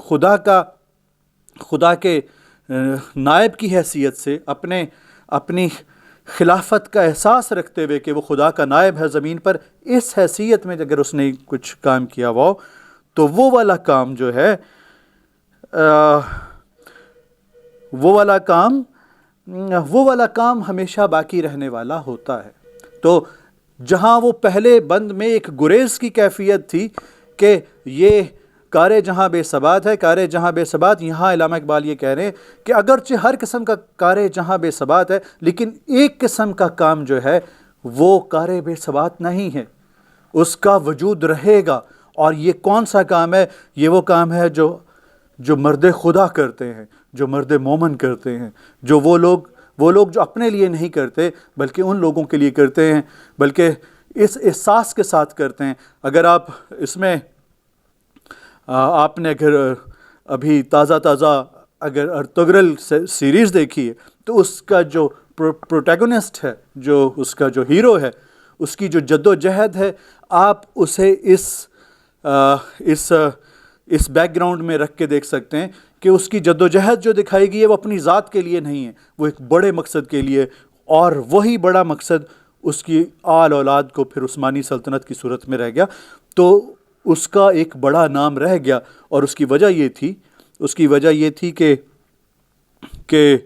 خدا کے نائب کی حیثیت سے اپنی خلافت کا احساس رکھتے ہوئے کہ وہ خدا کا نائب ہے زمین پر، اس حیثیت میں اگر اس نے کچھ کام کیا ہوا تو وہ والا کام جو ہے وہ والا کام ہمیشہ باقی رہنے والا ہوتا ہے۔ تو جہاں وہ پہلے بند میں ایک گریز کی کیفیت تھی کہ یہ کار جہاں بے ثبات ہے، کار جہاں بے ثبات، یہاں علامہ اقبال یہ کہہ رہے ہیں کہ اگرچہ ہر قسم کا کار جہاں بے ثبات ہے، لیکن ایک قسم کا کام جو ہے وہ کار بے ثبات نہیں ہے، اس کا وجود رہے گا۔ اور یہ کون سا کام ہے؟ یہ وہ کام ہے جو مرد خدا کرتے ہیں، جو مرد مومن کرتے ہیں، جو وہ لوگ جو اپنے لیے نہیں کرتے بلکہ ان لوگوں کے لیے کرتے ہیں، بلکہ اس احساس کے ساتھ کرتے ہیں۔ اگر آپ اس میں آپ نے اگر ابھی تازہ اگر ارطغرل سیریز دیکھی ہے تو اس کا جو پروٹیگونسٹ ہے، جو اس کا جو ہیرو ہے، اس کی جو جد و جہد ہے، آپ اسے اس بیک گراؤنڈ میں رکھ کے دیکھ سکتے ہیں کہ اس کی جد و جہد جو دکھائی گئی ہے وہ اپنی ذات کے لیے نہیں ہے، وہ ایک بڑے مقصد کے لیے، اور وہی بڑا مقصد اس کی آل اولاد کو پھر عثمانی سلطنت کی صورت میں رہ گیا، تو اس کا ایک بڑا نام رہ گیا۔ اور اس کی وجہ یہ تھی کہ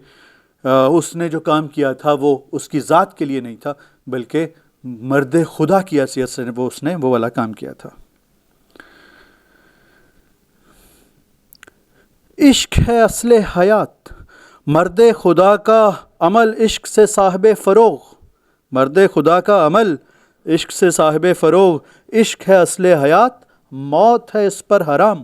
اس نے جو کام کیا تھا وہ اس کی ذات کے لیے نہیں تھا بلکہ مرد خدا کی حیثیت سے اس نے وہ والا کام کیا تھا۔ عشق ہے اصل حیات، مرد خدا کا عمل عشق سے صاحب فروغ، مرد خدا کا عمل عشق سے صاحب فروغ، عشق ہے اصل حیات، موت ہے اس پر حرام۔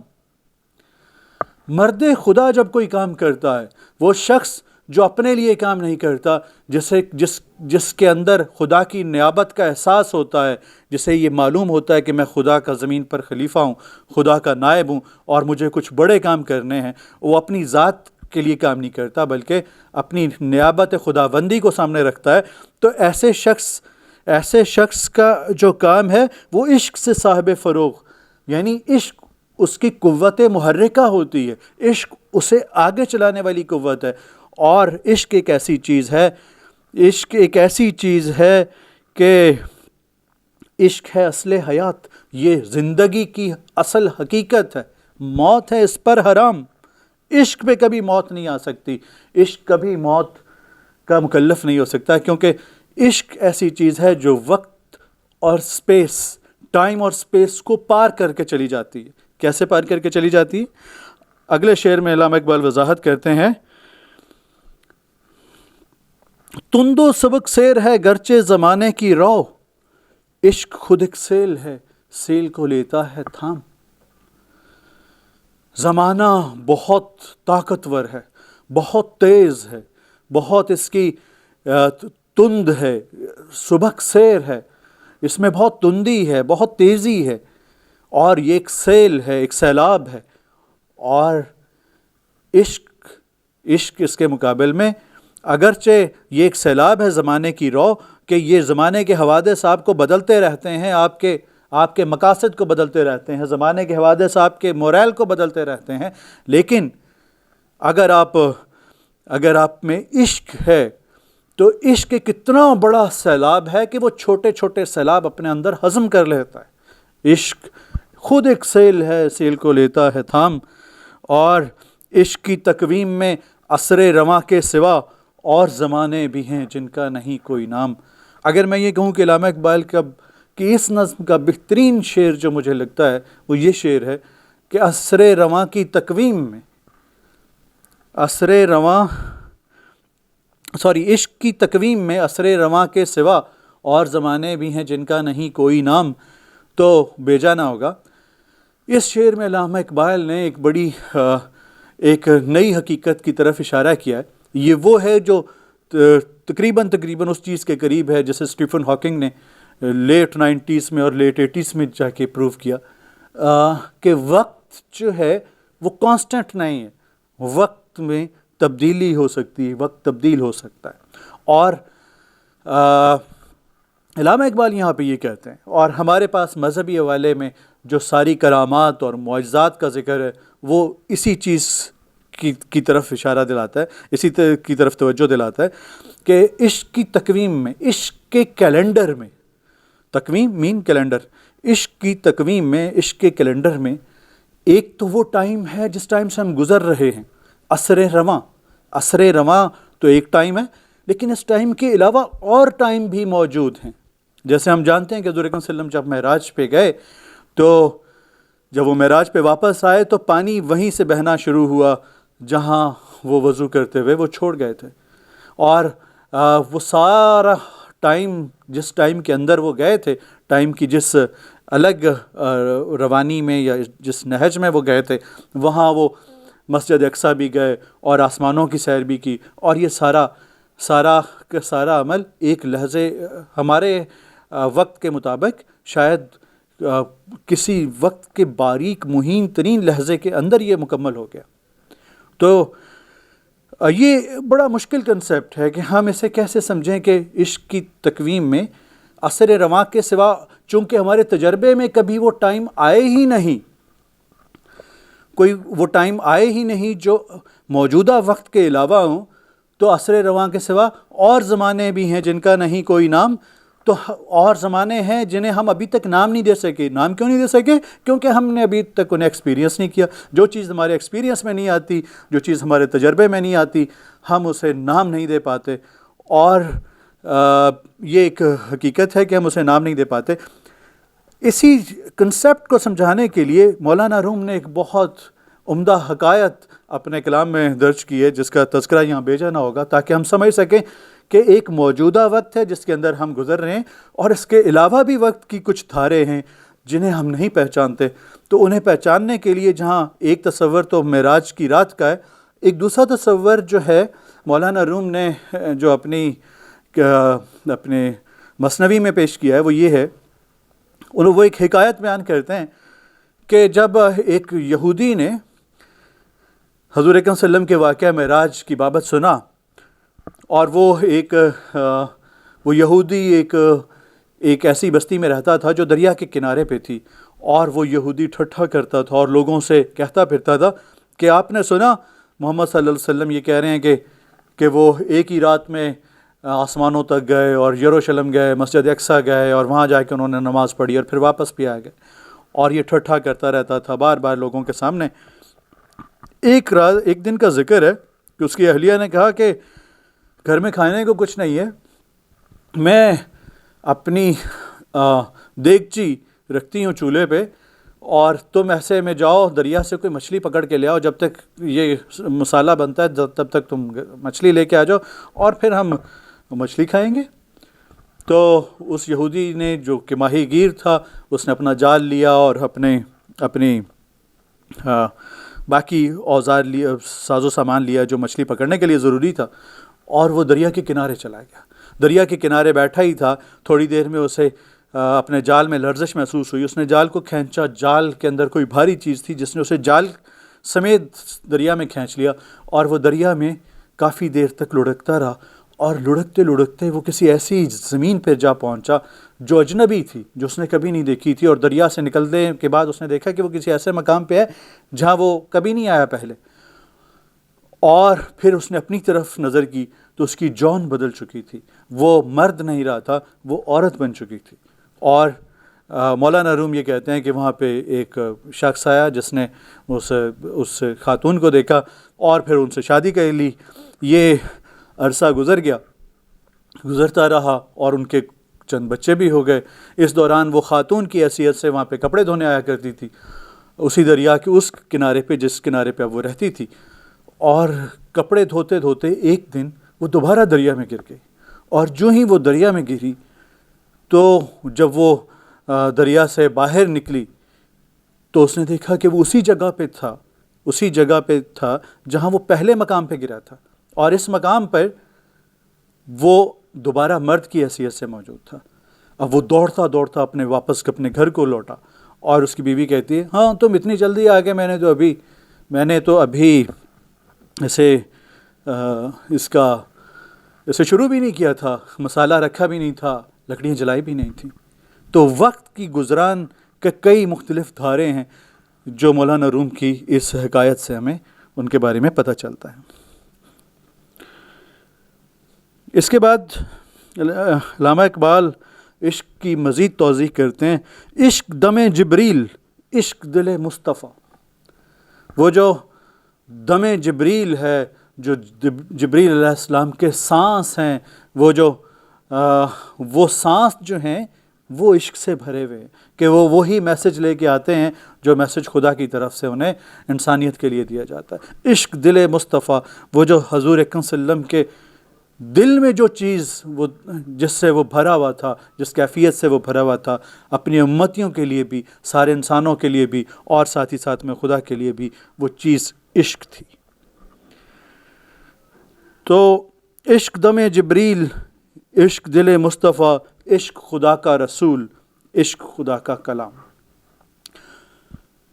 مرد خدا جب کوئی کام کرتا ہے، وہ شخص جو اپنے لیے کام نہیں کرتا، جس کے اندر خدا کی نیابت کا احساس ہوتا ہے، جسے یہ معلوم ہوتا ہے کہ میں خدا کا زمین پر خلیفہ ہوں، خدا کا نائب ہوں اور مجھے کچھ بڑے کام کرنے ہیں، وہ اپنی ذات کے لیے کام نہیں کرتا بلکہ اپنی نیابت خداوندی کو سامنے رکھتا ہے، تو ایسے شخص کا جو کام ہے وہ عشق سے صاحب فروغ، یعنی عشق اس کی قوت محرکہ ہوتی ہے، عشق اسے آگے چلانے والی قوت ہے۔ اور عشق ایک ایسی چیز ہے کہ عشق ہے اصل حیات، یہ زندگی کی اصل حقیقت ہے، موت ہے اس پر حرام۔ عشق پہ کبھی موت نہیں آ سکتی، عشق کبھی موت کا مکلف نہیں ہو سکتا، کیونکہ عشق ایسی چیز ہے جو وقت اور سپیس، ٹائم اور سپیس کو پار کر کے چلی جاتی ہے۔ کیسے پار کر کے چلی جاتی ہے؟ اگلے شعر میں علامہ اقبال وضاحت کرتے ہیں، تند و سبک سیر ہے گرچہ زمانے کی رو، عشق خود ایک سیل ہے سیل کو لیتا ہے تھام۔ زمانہ بہت طاقتور ہے، بہت تیز ہے، بہت اس کی تند ہے، سبک سیر ہے، اس میں بہت تندی ہے، بہت تیزی ہے، اور یہ ایک سیل ہے، ایک سیلاب ہے۔ اور عشق اس کے مقابل میں اگرچہ یہ ایک سیلاب ہے زمانے کی رو، کہ یہ زمانے کے حوادث آپ کو بدلتے رہتے ہیں، آپ کے مقاصد کو بدلتے رہتے ہیں، زمانے کے حوادث آپ کے موریل کو بدلتے رہتے ہیں، لیکن اگر آپ میں عشق ہے تو عشق ایک اتنا بڑا سیلاب ہے کہ وہ چھوٹے چھوٹے سیلاب اپنے اندر ہضم کر لیتا ہے۔ عشق خود ایک سیل ہے سیل کو لیتا ہے تھام، اور عشق کی تقویم میں عصر رواں کے سوا اور زمانے بھی ہیں جن کا نہیں کوئی نام۔ اگر میں یہ کہوں کہ علامہ اقبال کی اس نظم کا بہترین شعر جو مجھے لگتا ہے وہ یہ شعر ہے کہ عصر رواں کی تقویم میں عشق کی تقویم میں عصر رواں کے سوا اور زمانے بھی ہیں جن کا نہیں کوئی نام، تو بے جانا ہوگا۔ اس شعر میں علامہ اقبال نے ایک نئی حقیقت کی طرف اشارہ کیا ہے۔ یہ وہ ہے جو تقریباً اس چیز کے قریب ہے جسے اسٹیفن ہاکنگ نے لیٹ 90s میں اور لیٹ 80s میں جا کے پروو کیا، کہ وقت جو ہے وہ کانسٹنٹ نہیں ہے، وقت میں تبدیلی ہو سکتی ہے، وقت تبدیل ہو سکتا ہے۔ اور علامہ اقبال یہاں پہ یہ کہتے ہیں، اور ہمارے پاس مذہبی حوالے میں جو ساری کرامات اور معجزات کا ذکر ہے وہ اسی چیز کی طرف اشارہ دلاتا ہے، اسی کی طرف توجہ دلاتا ہے کہ عشق کی تقویم میں، عشق کے کیلنڈر میں، تقویم مین کیلنڈر، عشق کی تقویم میں، عشق کے کیلنڈر میں ایک تو وہ ٹائم ہے جس ٹائم سے ہم گزر رہے ہیں، عصر رواں، عصر رواں تو ایک ٹائم ہے، لیکن اس ٹائم کے علاوہ اور ٹائم بھی موجود ہیں۔ جیسے ہم جانتے ہیں کہ حضور اکرم صلی اللہ علیہ وسلم جب معراج پہ گئے تو جب وہ معراج پہ واپس آئے تو پانی وہیں سے بہنا شروع ہوا جہاں وہ وضو کرتے ہوئے وہ چھوڑ گئے تھے، اور وہ سارا ٹائم جس ٹائم کے اندر وہ گئے تھے، ٹائم کی جس الگ روانی میں یا جس نہج میں وہ گئے تھے، وہاں وہ مسجد اقصیٰ بھی گئے اور آسمانوں کی سیر بھی کی، اور یہ سارا کا سارا عمل ایک لحظے ہمارے وقت کے مطابق شاید کسی وقت کے باریک مہین ترین لحظے کے اندر یہ مکمل ہو گیا۔ تو یہ بڑا مشکل کنسیپٹ ہے کہ ہم اسے کیسے سمجھیں کہ عشق کی تقویم میں عصر رواں کے سوا، چونکہ ہمارے تجربے میں کبھی وہ ٹائم آئے ہی نہیں، کوئی وہ ٹائم آئے ہی نہیں جو موجودہ وقت کے علاوہ ہوں، تو عصر رواں کے سوا اور زمانے بھی ہیں جن کا نہیں کوئی نام، تو اور زمانے ہیں جنہیں ہم ابھی تک نام نہیں دے سکے۔ نام کیوں نہیں دے سکے؟ کیونکہ ہم نے ابھی تک انہیں ایکسپیرینس نہیں کیا۔ جو چیز ہمارے ایکسپیرینس میں نہیں آتی، جو چیز ہمارے تجربے میں نہیں آتی، ہم اسے نام نہیں دے پاتے، اور یہ ایک حقیقت ہے کہ ہم اسے نام نہیں دے پاتے۔ اسی کنسیپٹ کو سمجھانے کے لیے مولانا روم نے ایک بہت عمدہ حکایت اپنے کلام میں درج کی ہے، جس کا تذکرہ یہاں بھیجا نہ ہوگا، تاکہ ہم سمجھ سکیں کہ ایک موجودہ وقت ہے جس کے اندر ہم گزر رہے ہیں، اور اس کے علاوہ بھی وقت کی کچھ دھارے ہیں جنہیں ہم نہیں پہچانتے۔ تو انہیں پہچاننے کے لیے جہاں ایک تصور تو معراج کی رات کا ہے، ایک دوسرا تصور جو ہے مولانا روم نے جو اپنے مثنوی میں پیش کیا ہے وہ یہ ہے، وہ ایک حکایت بیان کرتے ہیں کہ جب ایک یہودی نے حضور اکرم صلی اللہ علیہ وسلم کے واقعہ معراج کی بابت سنا، اور وہ یہودی ایک ایسی بستی میں رہتا تھا جو دریا کے کنارے پہ تھی، اور وہ یہودی ٹھٹھا کرتا تھا اور لوگوں سے کہتا پھرتا تھا کہ آپ نے سنا محمد صلی اللہ علیہ وسلم یہ کہہ رہے ہیں کہ وہ ایک ہی رات میں آسمانوں تک گئے اور یروشلم گئے، مسجد اقصیٰ گئے، اور وہاں جا کے انہوں نے نماز پڑھی اور پھر واپس بھی آ گئے، اور یہ ٹھٹھا کرتا رہتا تھا بار بار لوگوں کے سامنے۔ ایک دن کا ذکر ہے کہ اس کی اہلیہ نے کہا کہ گھر میں کھانے کو کچھ نہیں ہے، میں اپنی دیگچی رکھتی ہوں چولہے پہ، اور تم ایسے میں جاؤ دریا سے کوئی مچھلی پکڑ کے لے آؤ، جب تک یہ مسالہ بنتا ہے تب تک تم مچھلی لے کے آ جاؤ، اور پھر ہم مچھلی کھائیں گے۔ تو اس یہودی نے جو کہ ماہی گیر تھا، اس نے اپنا جال لیا اور اپنی باقی اوزار لیا، ساز و سامان لیا جو مچھلی پکڑنے کے لیے ضروری تھا، اور وہ دریا کے کنارے چلا گیا۔ دریا کے کنارے بیٹھا ہی تھا، تھوڑی دیر میں اسے اپنے جال میں لرزش محسوس ہوئی، اس نے جال کو کھینچا، جال کے اندر کوئی بھاری چیز تھی جس نے اسے جال سمیت دریا میں کھینچ لیا، اور وہ دریا میں کافی دیر تک لڑکتا رہا، اور لڑکتے لڑکتے وہ کسی ایسی زمین پہ جا پہنچا جو اجنبی تھی، جو اس نے کبھی نہیں دیکھی تھی، اور دریا سے نکلنے کے بعد اس نے دیکھا کہ وہ کسی ایسے مقام پہ ہے جہاں وہ کبھی نہیں آیا پہلے، اور پھر اس نے اپنی طرف نظر کی تو اس کی جان بدل چکی تھی، وہ مرد نہیں رہا تھا، وہ عورت بن چکی تھی۔ اور مولانا روم یہ کہتے ہیں کہ وہاں پہ ایک شخص آیا جس نے اس خاتون کو دیکھا اور پھر ان سے شادی کر لی۔ یہ عرصہ گزرتا رہا اور ان کے چند بچے بھی ہو گئے۔ اس دوران وہ خاتون کی حیثیت سے وہاں پہ کپڑے دھونے آیا کرتی تھی، اسی دریا کے اس کنارے پہ جس کنارے پہ اب وہ رہتی تھی، اور کپڑے دھوتے دھوتے ایک دن وہ دوبارہ دریا میں گر گئی، اور جو ہی وہ دریا میں گری تو جب وہ دریا سے باہر نکلی تو اس نے دیکھا کہ وہ اسی جگہ پہ تھا جہاں وہ پہلے مقام پہ گرا تھا، اور اس مقام پر وہ دوبارہ مرد کی حیثیت سے موجود تھا۔ اب وہ دوڑتا دوڑتا اپنے گھر کو لوٹا، اور اس کی بیوی کہتی ہے، ہاں تم اتنی جلدی آ گئے، میں نے تو ابھی اسے شروع بھی نہیں کیا تھا، مسالہ رکھا بھی نہیں تھا، لکڑیاں جلائی بھی نہیں تھیں. تو وقت کی گزران کے کئی مختلف دھارے ہیں جو مولانا روم کی اس حکایت سے ہمیں ان کے بارے میں پتہ چلتا ہے. اس کے بعد علامہ اقبال عشق کی مزید توضیح کرتے ہیں. عشق دم جبریل، عشق دل مصطفیٰ. وہ جو دم جبریل ہے، جو جبریل علیہ السلام کے سانس ہیں، وہ سانس جو ہیں وہ عشق سے بھرے ہوئے ہیں کہ وہ وہی میسج لے کے آتے ہیں جو میسج خدا کی طرف سے انہیں انسانیت کے لیے دیا جاتا ہے. عشق دل مصطفیٰ، وہ جو حضور اکرم صلی اللہ علیہ وسلم کے دل میں جو چیز وہ جس سے وہ بھرا ہوا تھا، جس کیفیت سے وہ بھرا ہوا تھا، اپنی امتیوں کے لیے بھی، سارے انسانوں کے لیے بھی، اور ساتھ ہی ساتھ میں خدا کے لیے بھی، وہ چیز عشق تھی. تو عشق دم جبریل، عشق دل مصطفیٰ، عشق خدا کا رسول، عشق خدا کا کلام.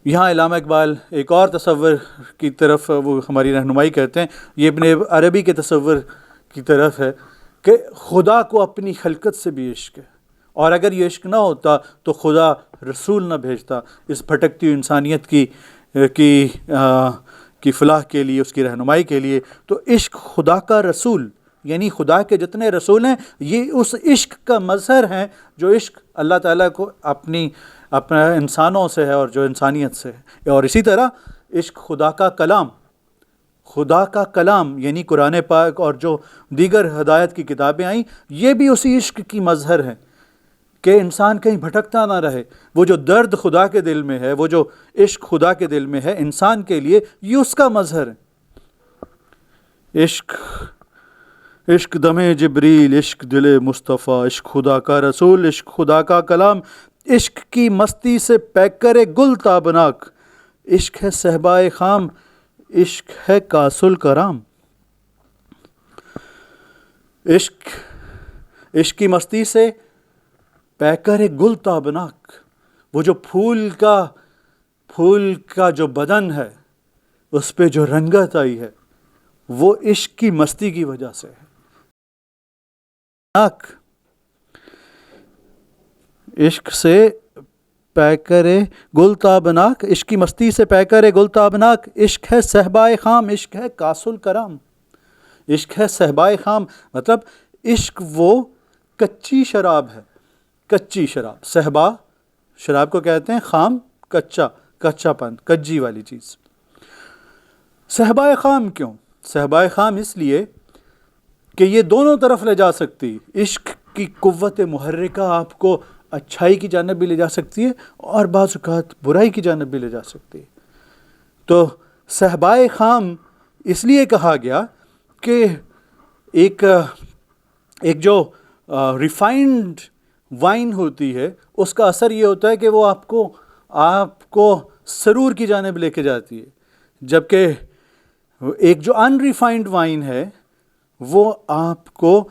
یہاں علامہ اقبال ایک اور تصور کی طرف وہ ہماری رہنمائی کرتے ہیں. یہ ابن عربی کے تصور کی طرف ہے کہ خدا کو اپنی خلقت سے بھی عشق ہے، اور اگر یہ عشق نہ ہوتا تو خدا رسول نہ بھیجتا اس بھٹکتی ہوئی انسانیت کی فلاح کے لیے، اس کی رہنمائی کے لیے. تو عشق خدا کا رسول، یعنی خدا کے جتنے رسول ہیں یہ اس عشق کا مظہر ہیں جو عشق اللہ تعالیٰ کو اپنے انسانوں سے ہے اور جو انسانیت سے ہے. اور اسی طرح عشق خدا کا کلام، خدا کا کلام یعنی قرآن پاک اور جو دیگر ہدایت کی کتابیں آئیں، یہ بھی اسی عشق کی مظہر ہیں کہ انسان کہیں بھٹکتا نہ رہے. وہ جو درد خدا کے دل میں ہے، وہ جو عشق خدا کے دل میں ہے انسان کے لیے، یہ اس کا مظہر ہے. عشق دم جبریل، عشق دل مصطفیٰ، عشق خدا کا رسول، عشق خدا کا کلام. عشق کی مستی سے پیکر گل تابناک، عشق ہے صحبائے خام، عشق ہے کاس الکرام. عشق کی مستی سے پیکر گل تابناک، وہ جو پھول کا جو بدن ہے اس پہ جو رنگت آئی ہے وہ عشق کی مستی کی وجہ سے ہے. عشق سے پیکر گل تابناک، عشق کی مستی سے پیکر گل تابناک، عشق ہے صحبائے خام، عشق ہے کاس الکرام. عشق ہے صحبائے خام مطلب عشق وہ کچی شراب ہے، کچی شراب. صحبا شراب کو کہتے ہیں، خام کچا پن، کجی والی چیز. صحبائے خام کیوں؟ صحبائے خام اس لیے کہ یہ دونوں طرف لے جا سکتی. عشق کی قوت محرکہ آپ کو اچھائی کی جانب بھی لے جا سکتی ہے اور بعض اوقات برائی کی جانب بھی لے جا سکتی ہے. تو صحبائے خام اس لیے کہا گیا کہ ایک جو ریفائنڈ وائن ہوتی ہے اس کا اثر یہ ہوتا ہے کہ وہ آپ کو سرور کی جانب لے کے جاتی ہے، جبکہ ایک جو ان ریفائنڈ وائن ہے وہ آپ کو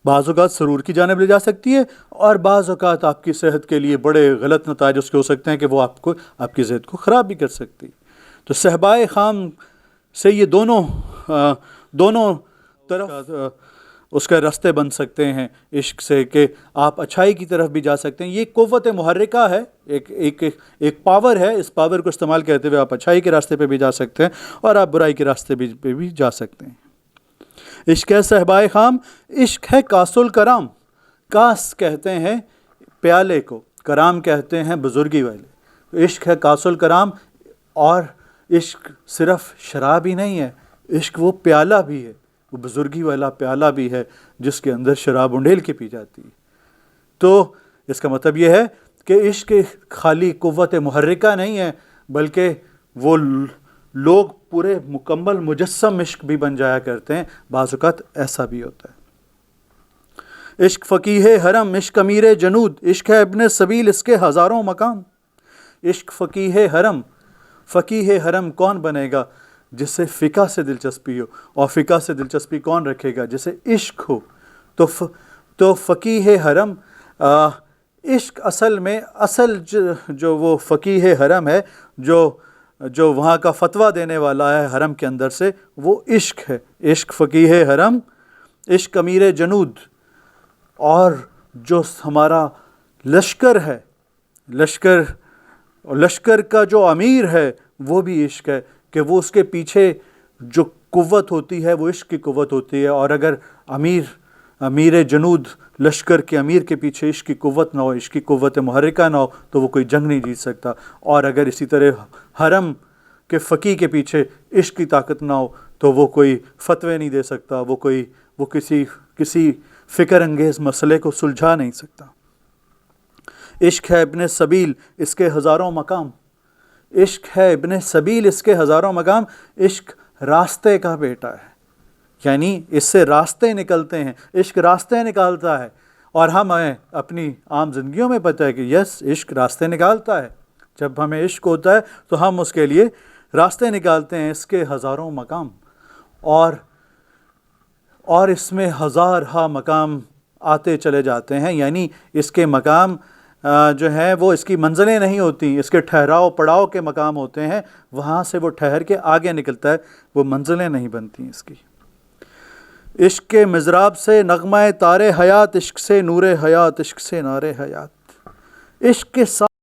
بعض اوقات سرور کی جانب لے جا سکتی ہے اور بعض اوقات آپ کی صحت کے لیے بڑے غلط نتائج اس کے ہو سکتے ہیں کہ وہ آپ کی صحت کو خراب بھی کر سکتی. تو صحبائے خام سے یہ دونوں طرف اس کے راستے بن سکتے ہیں عشق سے کہ آپ اچھائی کی طرف بھی جا سکتے ہیں. یہ قوت محرکہ ہے، ایک پاور ہے. اس پاور کو استعمال کرتے ہوئے آپ اچھائی کے راستے پہ بھی جا سکتے ہیں اور آپ برائی کے راستے پہ بھی جا سکتے ہیں. عشق ہے صحبائے خام، عشق ہے کاس الکرام. کاس کہتے ہیں پیالے کو، کرام کہتے ہیں بزرگی والے. عشق ہے کاس الکرام. اور عشق صرف شراب ہی نہیں ہے، عشق وہ پیالہ بھی ہے، وہ بزرگی والا پیالہ بھی ہے جس کے اندر شراب انڈیل کے پی جاتی ہے. تو اس کا مطلب یہ ہے کہ عشق خالی قوت محرکہ نہیں ہے بلکہ وہ لوگ پورے مکمل مجسم عشق بھی بن جایا کرتے ہیں. بعض اوقات ایسا بھی ہوتا ہے. عشق فقیہ حرم، عشق امیر جنود، عشق ہے ابن سبیل، اس کے ہزاروں مقام. عشق فقیہ حرم. فقیہ حرم کون بنے گا؟ جسے فقہ سے دلچسپی ہو. اور فقہ سے دلچسپی کون رکھے گا؟ جسے عشق ہو. تو فقیہ حرم، عشق اصل جو وہ فقیہ حرم ہے، جو وہاں کا فتویٰ دینے والا ہے حرم کے اندر سے، وہ عشق ہے. عشق فقیہ حرم، عشق امیر جنود. اور جو ہمارا لشکر ہے، لشکر کا جو امیر ہے وہ بھی عشق ہے، کہ وہ اس کے پیچھے جو قوت ہوتی ہے وہ عشق کی قوت ہوتی ہے، اور اگر امیر جنود لشکر کے امیر کے پیچھے عشق کی قوت نہ ہو، عشق کی قوت محرکہ نہ ہو، تو وہ کوئی جنگ نہیں جیت سکتا۔ اور اگر اسی طرح حرم کے فقی کے پیچھے عشق کی طاقت نہ ہو تو وہ کوئی فتوے نہیں دے سکتا، وہ کسی فکر انگیز مسئلے کو سلجھا نہیں سکتا۔ عشق ہے ابن سبیل، اس کے ہزاروں مقام، عشق ہے ابن سبیل، اس کے ہزاروں مقام، عشق راستے کا بیٹا ہے، یعنی اس سے راستے نکلتے ہیں، عشق راستے نکالتا ہے، اور ہمیں اپنی عام زندگیوں میں پتہ ہے کہ یس عشق راستے نکالتا ہے، جب ہمیں عشق ہوتا ہے تو ہم اس کے لیے راستے نکالتے ہیں، اس کے ہزاروں مقام، اور اس میں ہزارہا مقام آتے چلے جاتے ہیں، یعنی اس کے مقام جو ہیں وہ اس کی منزلیں نہیں ہوتی، اس کے ٹھہراؤ پڑاؤ کے مقام ہوتے ہیں، وہاں سے وہ ٹھہر کے آگے نکلتا ہے، وہ منزلیں نہیں بنتی اس کی۔ عشق کے مضراب سے نغمہ تار حیات، عشق سے نور حیات، عشق سے نار حیات، عشق کے ساتھ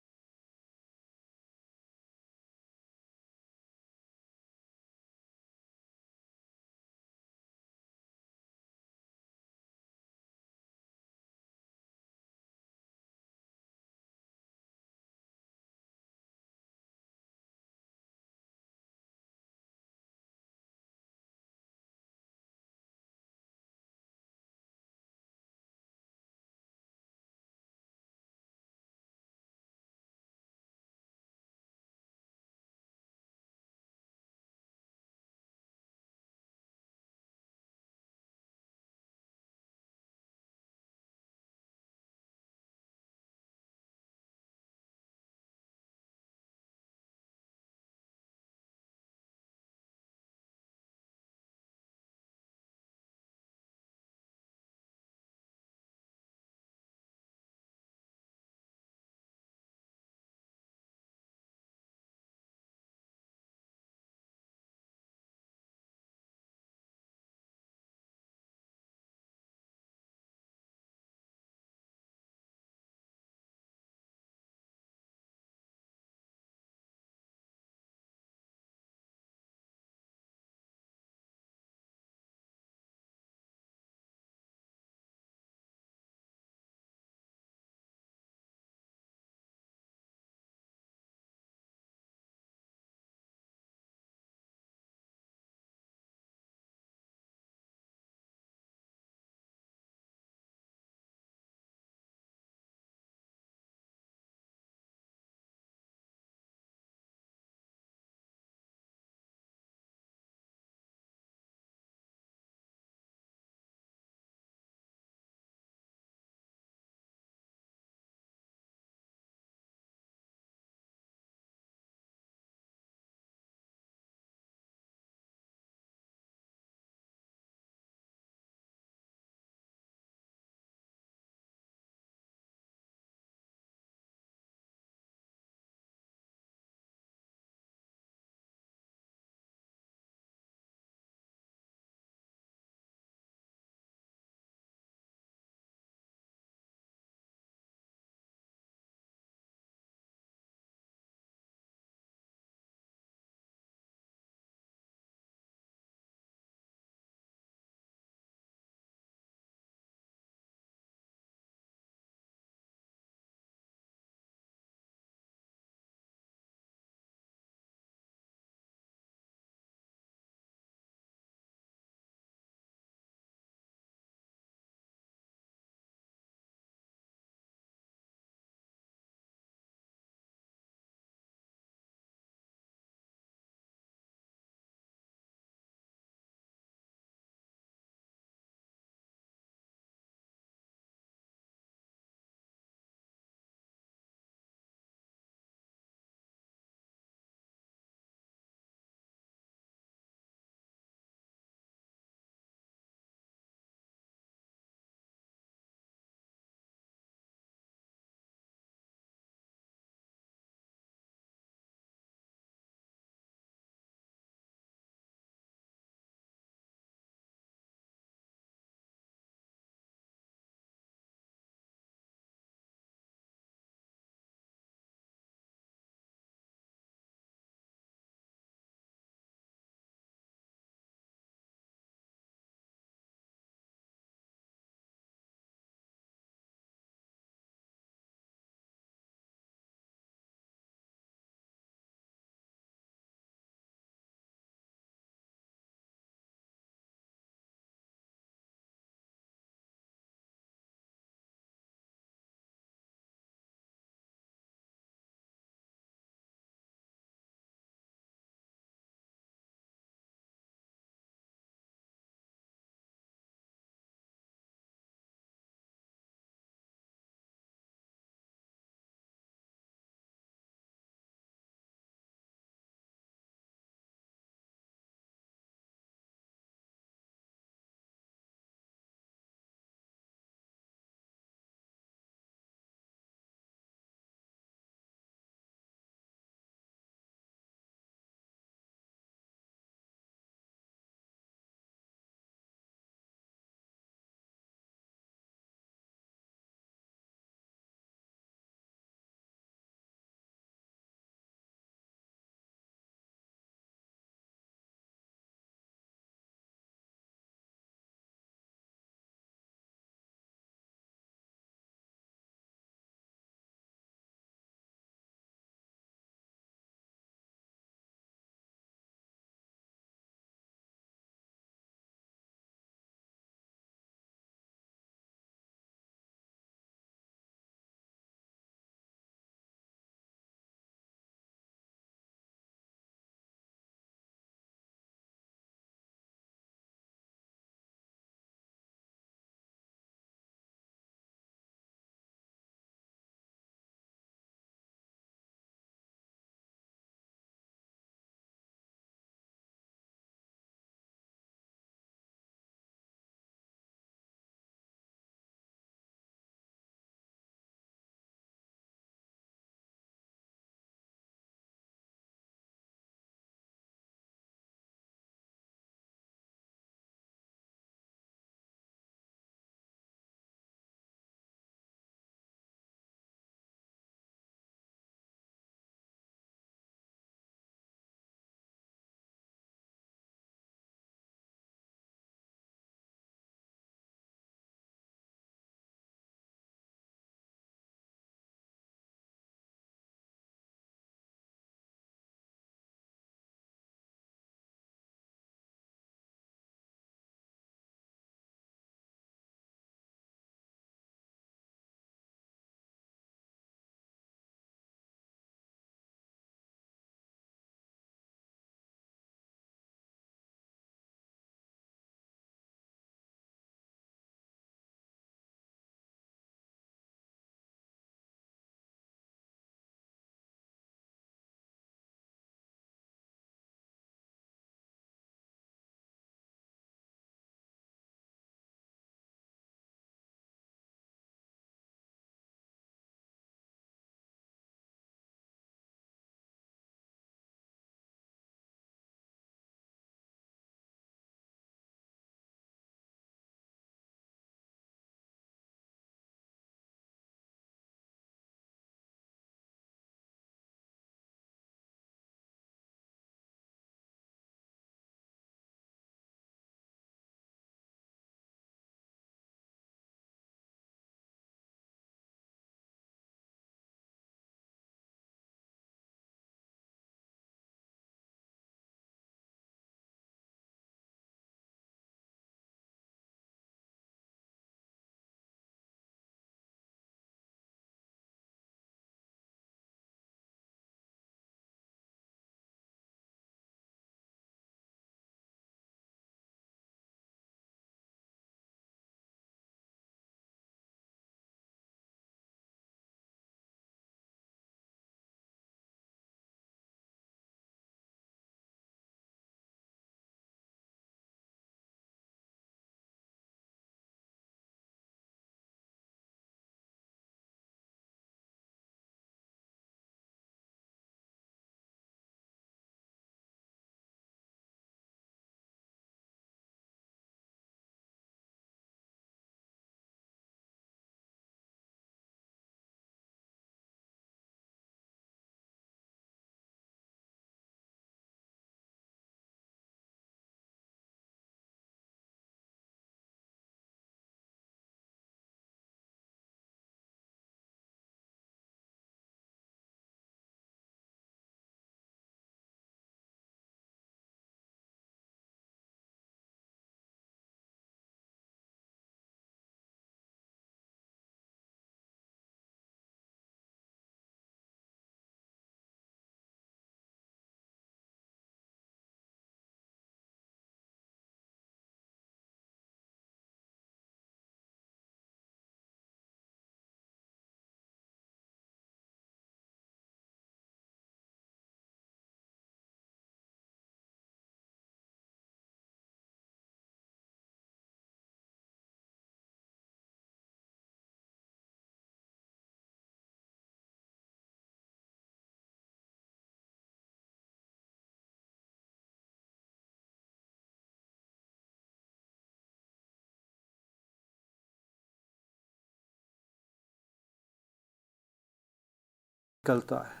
نکلتا ہے۔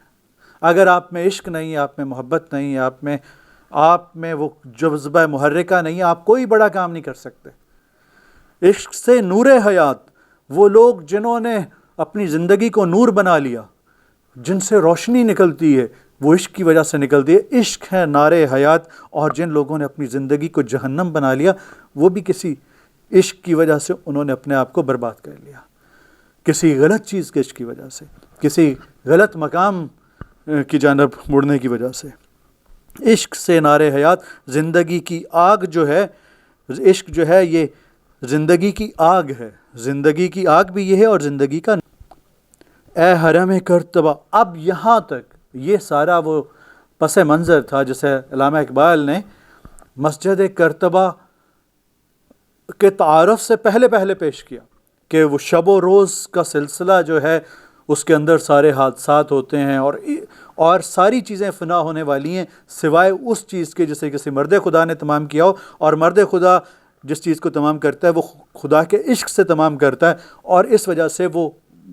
اگر آپ میں عشق نہیں، آپ میں محبت نہیں، آپ میں وہ جذبہ محرکہ نہیں، آپ کوئی بڑا کام نہیں کر سکتے۔ عشق سے نور حیات، وہ لوگ جنہوں نے اپنی زندگی کو نور بنا لیا، جن سے روشنی نکلتی ہے، وہ عشق کی وجہ سے نکلتی ہے۔ عشق ہے نار حیات، اور جن لوگوں نے اپنی زندگی کو جہنم بنا لیا، وہ بھی کسی عشق کی وجہ سے انہوں نے اپنے آپ کو برباد کر لیا، کسی غلط چیز کے عشق کی وجہ سے، کسی غلط مقام کی جانب مڑنے کی وجہ سے۔ عشق سے نار حیات، زندگی کی آگ جو ہے، عشق جو ہے یہ زندگی کی آگ ہے، زندگی کی آگ بھی یہ ہے اور زندگی کا۔ اے حرم کرتبہ، اب یہاں تک یہ سارا وہ پس منظر تھا جسے علامہ اقبال نے مسجد کرتبہ کے تعارف سے پہلے پیش کیا، کہ وہ شب و روز کا سلسلہ جو ہے اس کے اندر سارے حادثات ہوتے ہیں، اور ساری چیزیں فنا ہونے والی ہیں سوائے اس چیز کے جسے کسی مرد خدا نے تمام کیا ہو، اور مرد خدا جس چیز کو تمام کرتا ہے وہ خدا کے عشق سے تمام کرتا ہے، اور اس وجہ سے وہ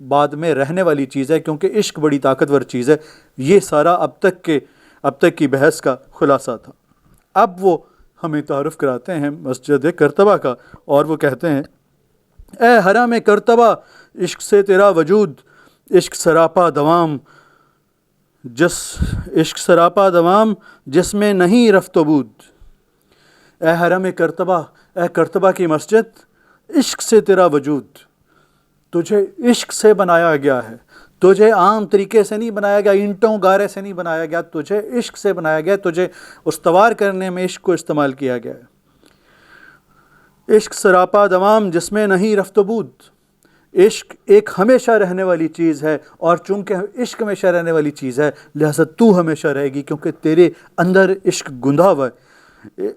بعد میں رہنے والی چیز ہے، کیونکہ عشق بڑی طاقتور چیز ہے۔ یہ سارا اب تک کی بحث کا خلاصہ تھا۔ اب وہ ہمیں تعارف کراتے ہیں مسجد کرتبہ کا، اور وہ کہتے ہیں اے حرم کرتبہ، عشق سے تیرا وجود، عشق سراپا دوام، عشق سراپا دوام جس میں نہیں رفت و بود۔ اے حرم کرتبہ، اے کرتبہ کی مسجد، عشق سے تیرا وجود، تجھے عشق سے بنایا گیا ہے، تجھے عام طریقے سے نہیں بنایا گیا، اینٹوں گارے سے نہیں بنایا گیا، تجھے عشق سے بنایا گیا، تجھے استوار کرنے میں عشق کو استعمال کیا گیا ہے۔ عشق سراپا دوام جس میں نہیں رفت و بود، عشق ایک ہمیشہ رہنے والی چیز ہے، اور چونکہ عشق ہمیشہ رہنے والی چیز ہے لہذا تو ہمیشہ رہے گی، کیونکہ تیرے اندر عشق گندھا ہوا ہے۔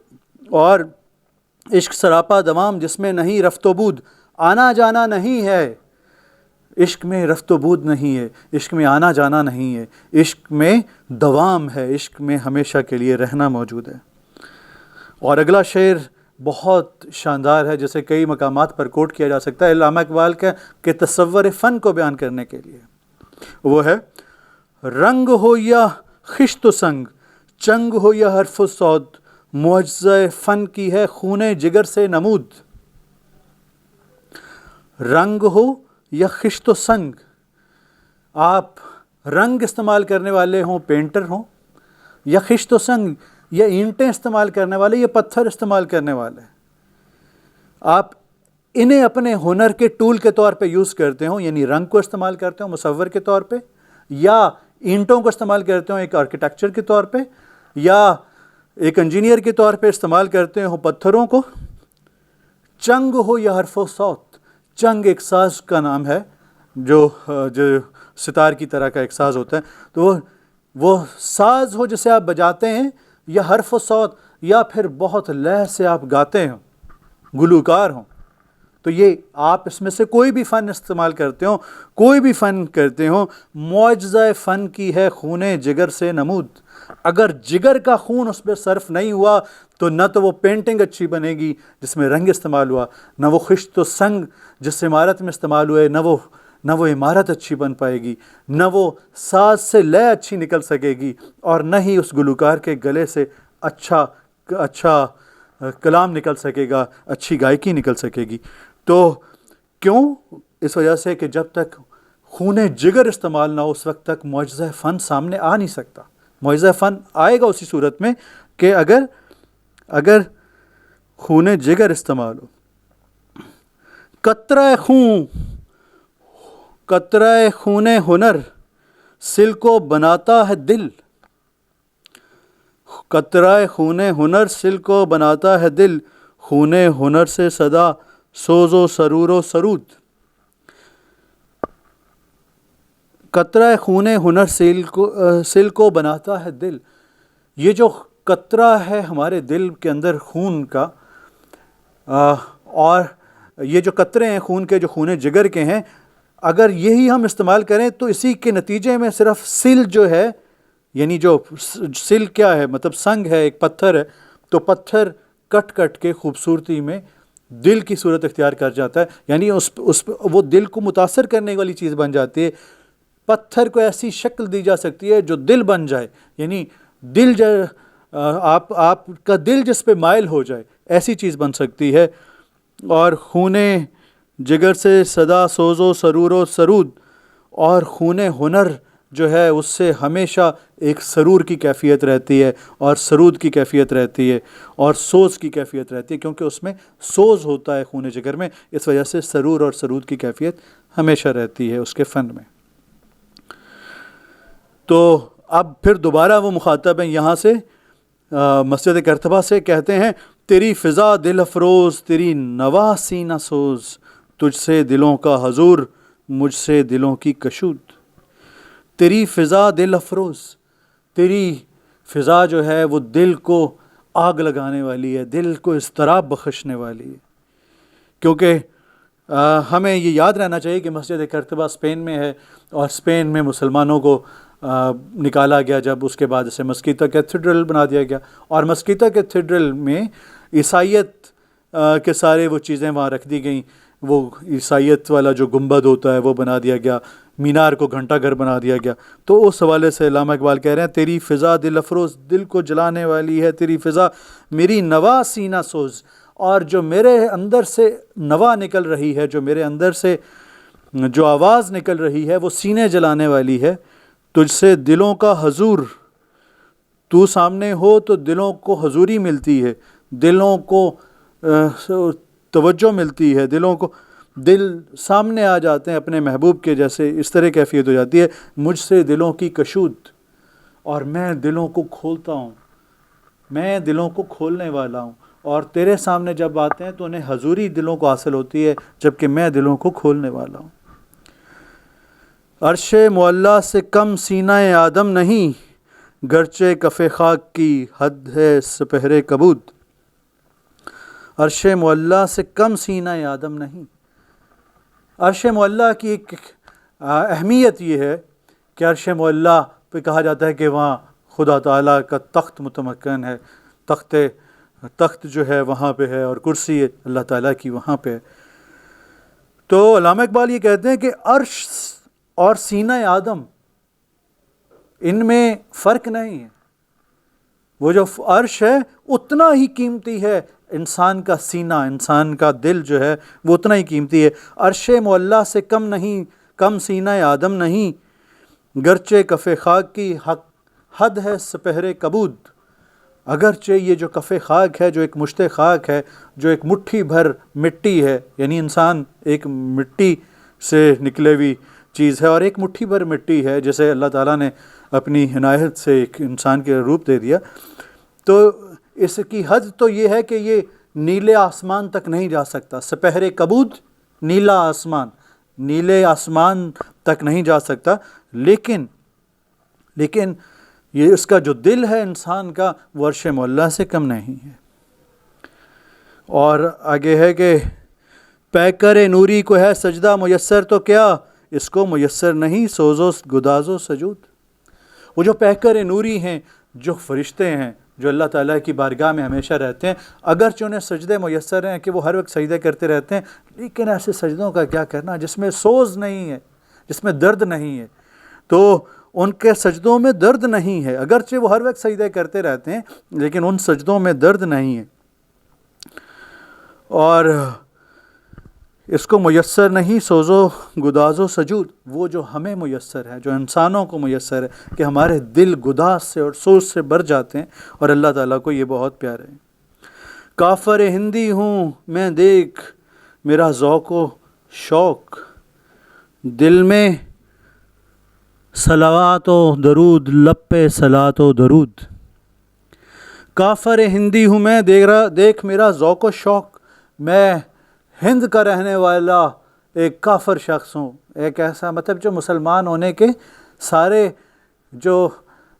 اور عشق سراپا دوام جس میں نہیں رفت و بود، آنا جانا نہیں ہے، عشق میں رفت و بود نہیں ہے، عشق میں آنا جانا نہیں ہے، عشق میں دوام ہے، عشق میں ہمیشہ کے لیے رہنا موجود ہے۔ اور اگلا شعر بہت شاندار ہے، جسے کئی مقامات پر کوٹ کیا جا سکتا ہے علامہ اقبال کا، کہ تصور فن کو بیان کرنے کے لیے۔ وہ ہے رنگ ہو یا خشت و سنگ، چنگ ہو یا حرف و صود، معجزہ فن کی ہے خون جگر سے نمود۔ رنگ ہو یا خشت و سنگ، آپ رنگ استعمال کرنے والے ہوں، پینٹر ہوں، یا خشت و سنگ، یا اینٹیں استعمال کرنے والے، یا پتھر استعمال کرنے والے، آپ انہیں اپنے ہنر کے ٹول کے طور پہ یوز کرتے ہوں، یعنی رنگ کو استعمال کرتے ہوں مصور کے طور پہ، یا اینٹوں کو استعمال کرتے ہوں ایک آرکیٹیکچر کے طور پہ، یا ایک انجینئر کے طور پہ استعمال کرتے ہوں پتھروں کو۔ چنگ ہو یا حرف و صوت، چنگ ایک ساز کا نام ہے جو ستار کی طرح کا ایک ساز ہوتا ہے، تو وہ ساز ہو جسے آپ بجاتے ہیں، یا حرف و صوت، یا پھر بہت لے سے آپ گاتے ہوں، گلوکار ہوں، تو یہ آپ اس میں سے کوئی بھی فن استعمال کرتے ہوں، کوئی بھی فن کرتے ہوں، معجزہ فن کی ہے خون جگر سے نمود۔ اگر جگر کا خون اس پہ صرف نہیں ہوا تو نہ تو وہ پینٹنگ اچھی بنے گی جس میں رنگ استعمال ہوا، نہ وہ خشت و سنگ جس عمارت میں استعمال ہوئے، نہ وہ عمارت اچھی بن پائے گی، نہ وہ ساز سے لے اچھی نکل سکے گی، اور نہ ہی اس گلوکار کے گلے سے اچھا کلام نکل سکے گا، اچھی گائکی نکل سکے گی۔ تو کیوں؟ اس وجہ سے کہ جب تک خون جگر استعمال نہ ہو اس وقت تک معجزہ فن سامنے آ نہیں سکتا۔ معجزہ فن آئے گا اسی صورت میں کہ اگر خون جگر استعمال ہو۔ قطرہ خون ہنر سل کو بناتا ہے دل، قطرہ خون ہنر سل کو بناتا ہے دل، خون ہنر سے صدا سوز و سرور و سرود۔ قطرہ خون ہنر سل کو بناتا ہے دل، یہ جو قطرہ ہے ہمارے دل کے اندر خون کا، اور یہ جو قطرے ہیں خون کے جو خون جگر کے ہیں، اگر یہی ہم استعمال کریں تو اسی کے نتیجے میں صرف سل جو ہے، یعنی جو سل کیا ہے، مطلب سنگ ہے، ایک پتھر ہے، تو پتھر کٹ کے خوبصورتی میں دل کی صورت اختیار کر جاتا ہے، یعنی وہ دل کو متاثر کرنے والی چیز بن جاتی ہے۔ پتھر کو ایسی شکل دی جا سکتی ہے جو دل بن جائے، یعنی دل آپ کا دل جس پہ مائل ہو جائے، ایسی چیز بن سکتی ہے۔ اور خون جگر سے صدا سوز و سرور و سرود، اور خون ہنر جو ہے اس سے ہمیشہ ایک سرور کی کیفیت رہتی ہے اور سرود کی کیفیت رہتی ہے اور سوز کی کیفیت رہتی ہے، کیونکہ اس میں سوز ہوتا ہے خون جگر میں، اس وجہ سے سرور اور سرود کی کیفیت ہمیشہ رہتی ہے اس کے فن میں۔ تو اب پھر دوبارہ وہ مخاطب ہیں یہاں سے مسجد کرتبہ سے، کہتے ہیں تیری فضا دل افروز، تیری نوا سینہ سوز، تجھ سے دلوں کا حضور، مجھ سے دلوں کی کشود۔ تیری فضا دل افروز، تیری فضا جو ہے وہ دل کو آگ لگانے والی ہے، دل کو اضطراب بخشنے والی ہے، کیونکہ ہمیں یہ یاد رہنا چاہیے کہ مسجد کرتبہ اسپین میں ہے، اور اسپین میں مسلمانوں کو نکالا گیا جب، اس کے بعد اسے مسکیتا کیتھیڈرل بنا دیا گیا، اور مسکیتا کیتھیڈرل میں عیسائیت کے سارے وہ چیزیں وہاں رکھ دی گئیں، وہ عیسائیت والا جو گنبد ہوتا ہے وہ بنا دیا گیا، مینار کو گھنٹہ گھر بنا دیا گیا۔ تو اس حوالے سے علامہ اقبال کہہ رہے ہیں تیری فضا دل افروز، دل کو جلانے والی ہے تیری فضا، میری نوا سینہ سوز، اور جو میرے اندر سے نوا نکل رہی ہے، جو میرے اندر سے جو آواز نکل رہی ہے وہ سینے جلانے والی ہے۔ تجھ سے دلوں کا حضور، تو سامنے ہو تو دلوں کو حضوری ملتی ہے، دلوں کو توجہ ملتی ہے، دلوں کو دل سامنے آ جاتے ہیں اپنے محبوب کے جیسے، اس طرح کیفیت ہو جاتی ہے۔ مجھ سے دلوں کی کشود، اور میں دلوں کو کھولتا ہوں، میں دلوں کو کھولنے والا ہوں، اور تیرے سامنے جب آتے ہیں تو انہیں حضوری دلوں کو حاصل ہوتی ہے، جبکہ میں دلوں کو کھولنے والا ہوں۔ عرش معلیٰ سے کم سینہ آدم نہیں، گرچہ کف خاک کی حد ہے سپہر کبود۔ عرش معلیٰ سے کم سینہ آدم نہیں۔ عرش معلیٰ کی ایک اہمیت یہ ہے کہ عرش معلیٰ پہ کہا جاتا ہے کہ وہاں خدا تعالیٰ کا تخت متمکن ہے، تخت جو ہے وہاں پہ ہے، اور کرسی اللہ تعالیٰ کی وہاں پہ ہے۔ تو علامہ اقبال یہ کہتے ہیں کہ عرش اور سینہ آدم، ان میں فرق نہیں ہے، وہ جو عرش ہے اتنا ہی قیمتی ہے، انسان کا سینہ، انسان کا دل جو ہے وہ اتنا ہی قیمتی ہے۔ عرش معلیٰ سے کم نہیں، کم سینہ آدم نہیں، گرچہ کف خاک کی حد ہے سپہر کبود۔ اگرچہ یہ جو کف خاک ہے، جو ایک مشت خاک ہے، جو ایک مٹھی بھر مٹی ہے، یعنی انسان ایک مٹی سے نکلے ہوئی چیز ہے، اور ایک مٹھی بھر مٹی ہے جسے اللہ تعالیٰ نے اپنی عنایت سے ایک انسان کے روپ دے دیا، تو اس کی حد تو یہ ہے کہ یہ نیلے آسمان تک نہیں جا سکتا۔ سپہر کبود، نیلا آسمان، نیلے آسمان تک نہیں جا سکتا، لیکن یہ اس کا جو دل ہے انسان کا، وہ عرش معلیٰ سے کم نہیں ہے۔ اور آگے ہے کہ پیکر نوری کو ہے سجدہ میسر تو کیا، اس کو میسر نہیں سوز و گداز و سجود۔ وہ جو پیکر نوری ہیں، جو فرشتے ہیں، جو اللہ تعالیٰ کی بارگاہ میں ہمیشہ رہتے ہیں، اگرچہ انہیں سجدے میسر ہیں کہ وہ ہر وقت سجدے کرتے رہتے ہیں، لیکن ایسے سجدوں کا کیا کرنا جس میں سوز نہیں ہے، جس میں درد نہیں ہے۔ تو ان کے سجدوں میں درد نہیں ہے، اگرچہ وہ ہر وقت سجدے کرتے رہتے ہیں، لیکن ان سجدوں میں درد نہیں ہے۔ اور اس کو میسر نہیں سوز و گداز و سجود، وہ جو ہمیں میسر ہے، جو انسانوں کو میسر ہے، کہ ہمارے دل گداز سے اور سوز سے بھر جاتے ہیں، اور اللہ تعالیٰ کو یہ بہت پیارے ہیں۔ کافر ہندی ہوں میں دیکھ میرا ذوق و شوق، دل میں صلوات و درود، لب پہ صلات و درود۔ کافر ہندی ہوں میں دیکھ میرا ذوق و شوق، میں ہند کا رہنے والا ایک کافر شخص ہوں، ایک ایسا مطلب جو مسلمان ہونے کے سارے جو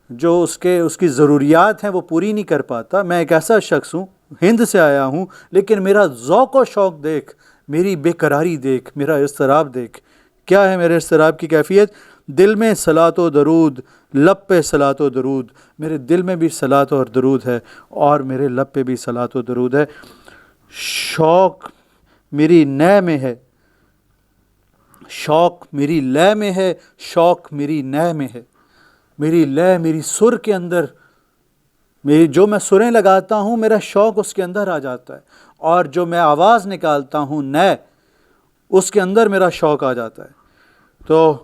اس کی ضروریات ہیں وہ پوری نہیں کر پاتا، میں ایک ایسا شخص ہوں، ہند سے آیا ہوں، لیکن میرا ذوق و شوق دیکھ، میری بے قراری دیکھ، میرا اضطراب دیکھ۔ کیا ہے میرے اضطراب کی کیفیت؟ دل میں صلات و درود، لب پہ صلات و درود، میرے دل میں بھی صلات اور درود ہے، اور میرے لب پہ بھی صلات و درود ہے۔ شوق میری نے میں ہے، شوق میری لے میں ہے، شوق میری نے میں ہے۔ میری لے، میری سر کے اندر، میری جو میں سریں لگاتا ہوں میرا شوق اس کے اندر آ جاتا ہے، اور جو میں آواز نکالتا ہوں نے، اس کے اندر میرا شوق آ جاتا ہے۔ تو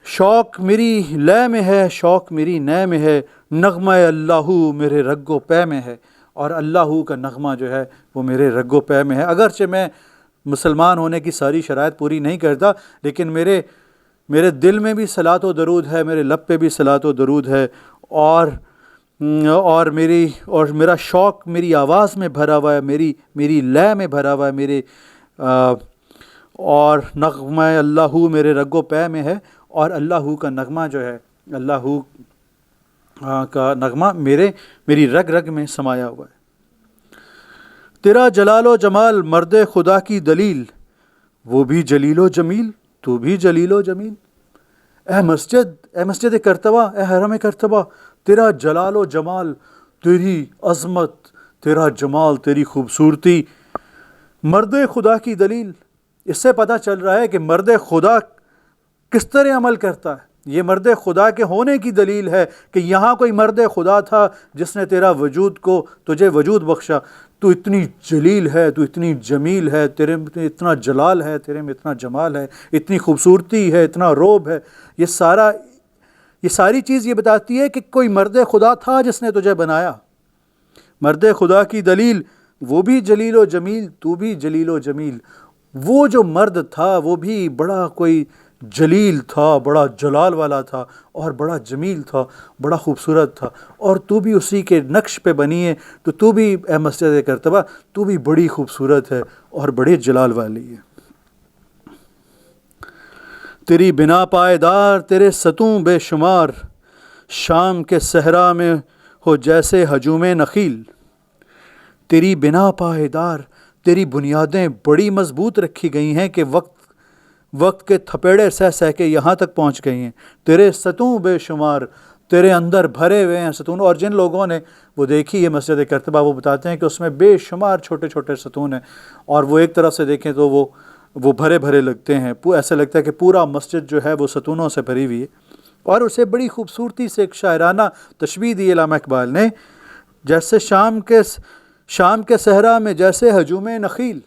شوق میری لے میں ہے، شوق میری نے میں ہے، نغمہ اللہ میرے رگ و پے میں ہے، اور اللہ کا نغمہ جو ہے وہ میرے رگ و پے میں ہے۔ اگرچہ میں مسلمان ہونے کی ساری شرائط پوری نہیں کرتا، لیکن میرے دل میں بھی صلاۃ و درود ہے، میرے لب پہ بھی صلاۃ و درود ہے، اور میرا شوق میری آواز میں بھرا ہوا ہے، میری لے میں بھرا ہوا ہے، اور نغمہ اللہ میرے رگ و پے میں ہے، اور اللہ کا نغمہ جو ہے، اللہ کا نغمہ میری رگ رگ میں سمایا ہوا ہے۔ تیرا جلال و جمال مرد خدا کی دلیل، وہ بھی جلیل و جمیل، تو بھی جلیل و جمیل۔ اے مسجد کرتبہ، اے حرم کرتبہ، تیرا جلال و جمال، تیری عظمت، تیرا جمال، تیری خوبصورتی، مرد خدا کی دلیل۔ اس سے پتہ چل رہا ہے کہ مرد خدا کس طرح عمل کرتا ہے۔ یہ مرد خدا کے ہونے کی دلیل ہے کہ یہاں کوئی مرد خدا تھا جس نے تجھے وجود بخشا۔ تو اتنی جلیل ہے، تو اتنی جمیل ہے، تیرے میں اتنا جلال ہے، تیرے میں اتنا جمال ہے، اتنی خوبصورتی ہے، اتنا روب ہے۔ یہ ساری چیز یہ بتاتی ہے کہ کوئی مرد خدا تھا جس نے تجھے بنایا۔ مرد خدا کی دلیل، وہ بھی جلیل و جمیل، تو بھی جلیل و جمیل۔ وہ جو مرد تھا وہ بھی بڑا کوئی جلیل تھا، بڑا جلال والا تھا، اور بڑا جمیل تھا، بڑا خوبصورت تھا، اور تو بھی اسی کے نقش پہ بنی ہے۔ تو بھی اے مسجد کرتبہ، تو بھی بڑی خوبصورت ہے اور بڑے جلال والی ہے۔ تیری بنا پائیدار، تیرے ستوں بے شمار، شام کے صحرا میں ہو جیسے ہجوم نخیل۔ تیری بنا پائیدار، تیری بنیادیں بڑی مضبوط رکھی گئی ہیں کہ وقت کے تھپیڑے سہ کے یہاں تک پہنچ گئی ہیں۔ تیرے ستون بے شمار، تیرے اندر بھرے ہوئے ہیں ستون۔ اور جن لوگوں نے وہ دیکھی ہے مسجد کرتبہ، وہ بتاتے ہیں کہ اس میں بے شمار چھوٹے چھوٹے ستون ہیں، اور وہ ایک طرف سے دیکھیں تو وہ بھرے بھرے لگتے ہیں۔ ایسا لگتا ہے کہ پورا مسجد جو ہے وہ ستونوں سے بھری ہوئی ہے۔ اور اسے بڑی خوبصورتی سے ایک شاعرانہ تشبیہ دی علامہ اقبال نے، جیسے شام کے صحرا میں جیسے ہجوم نخیل۔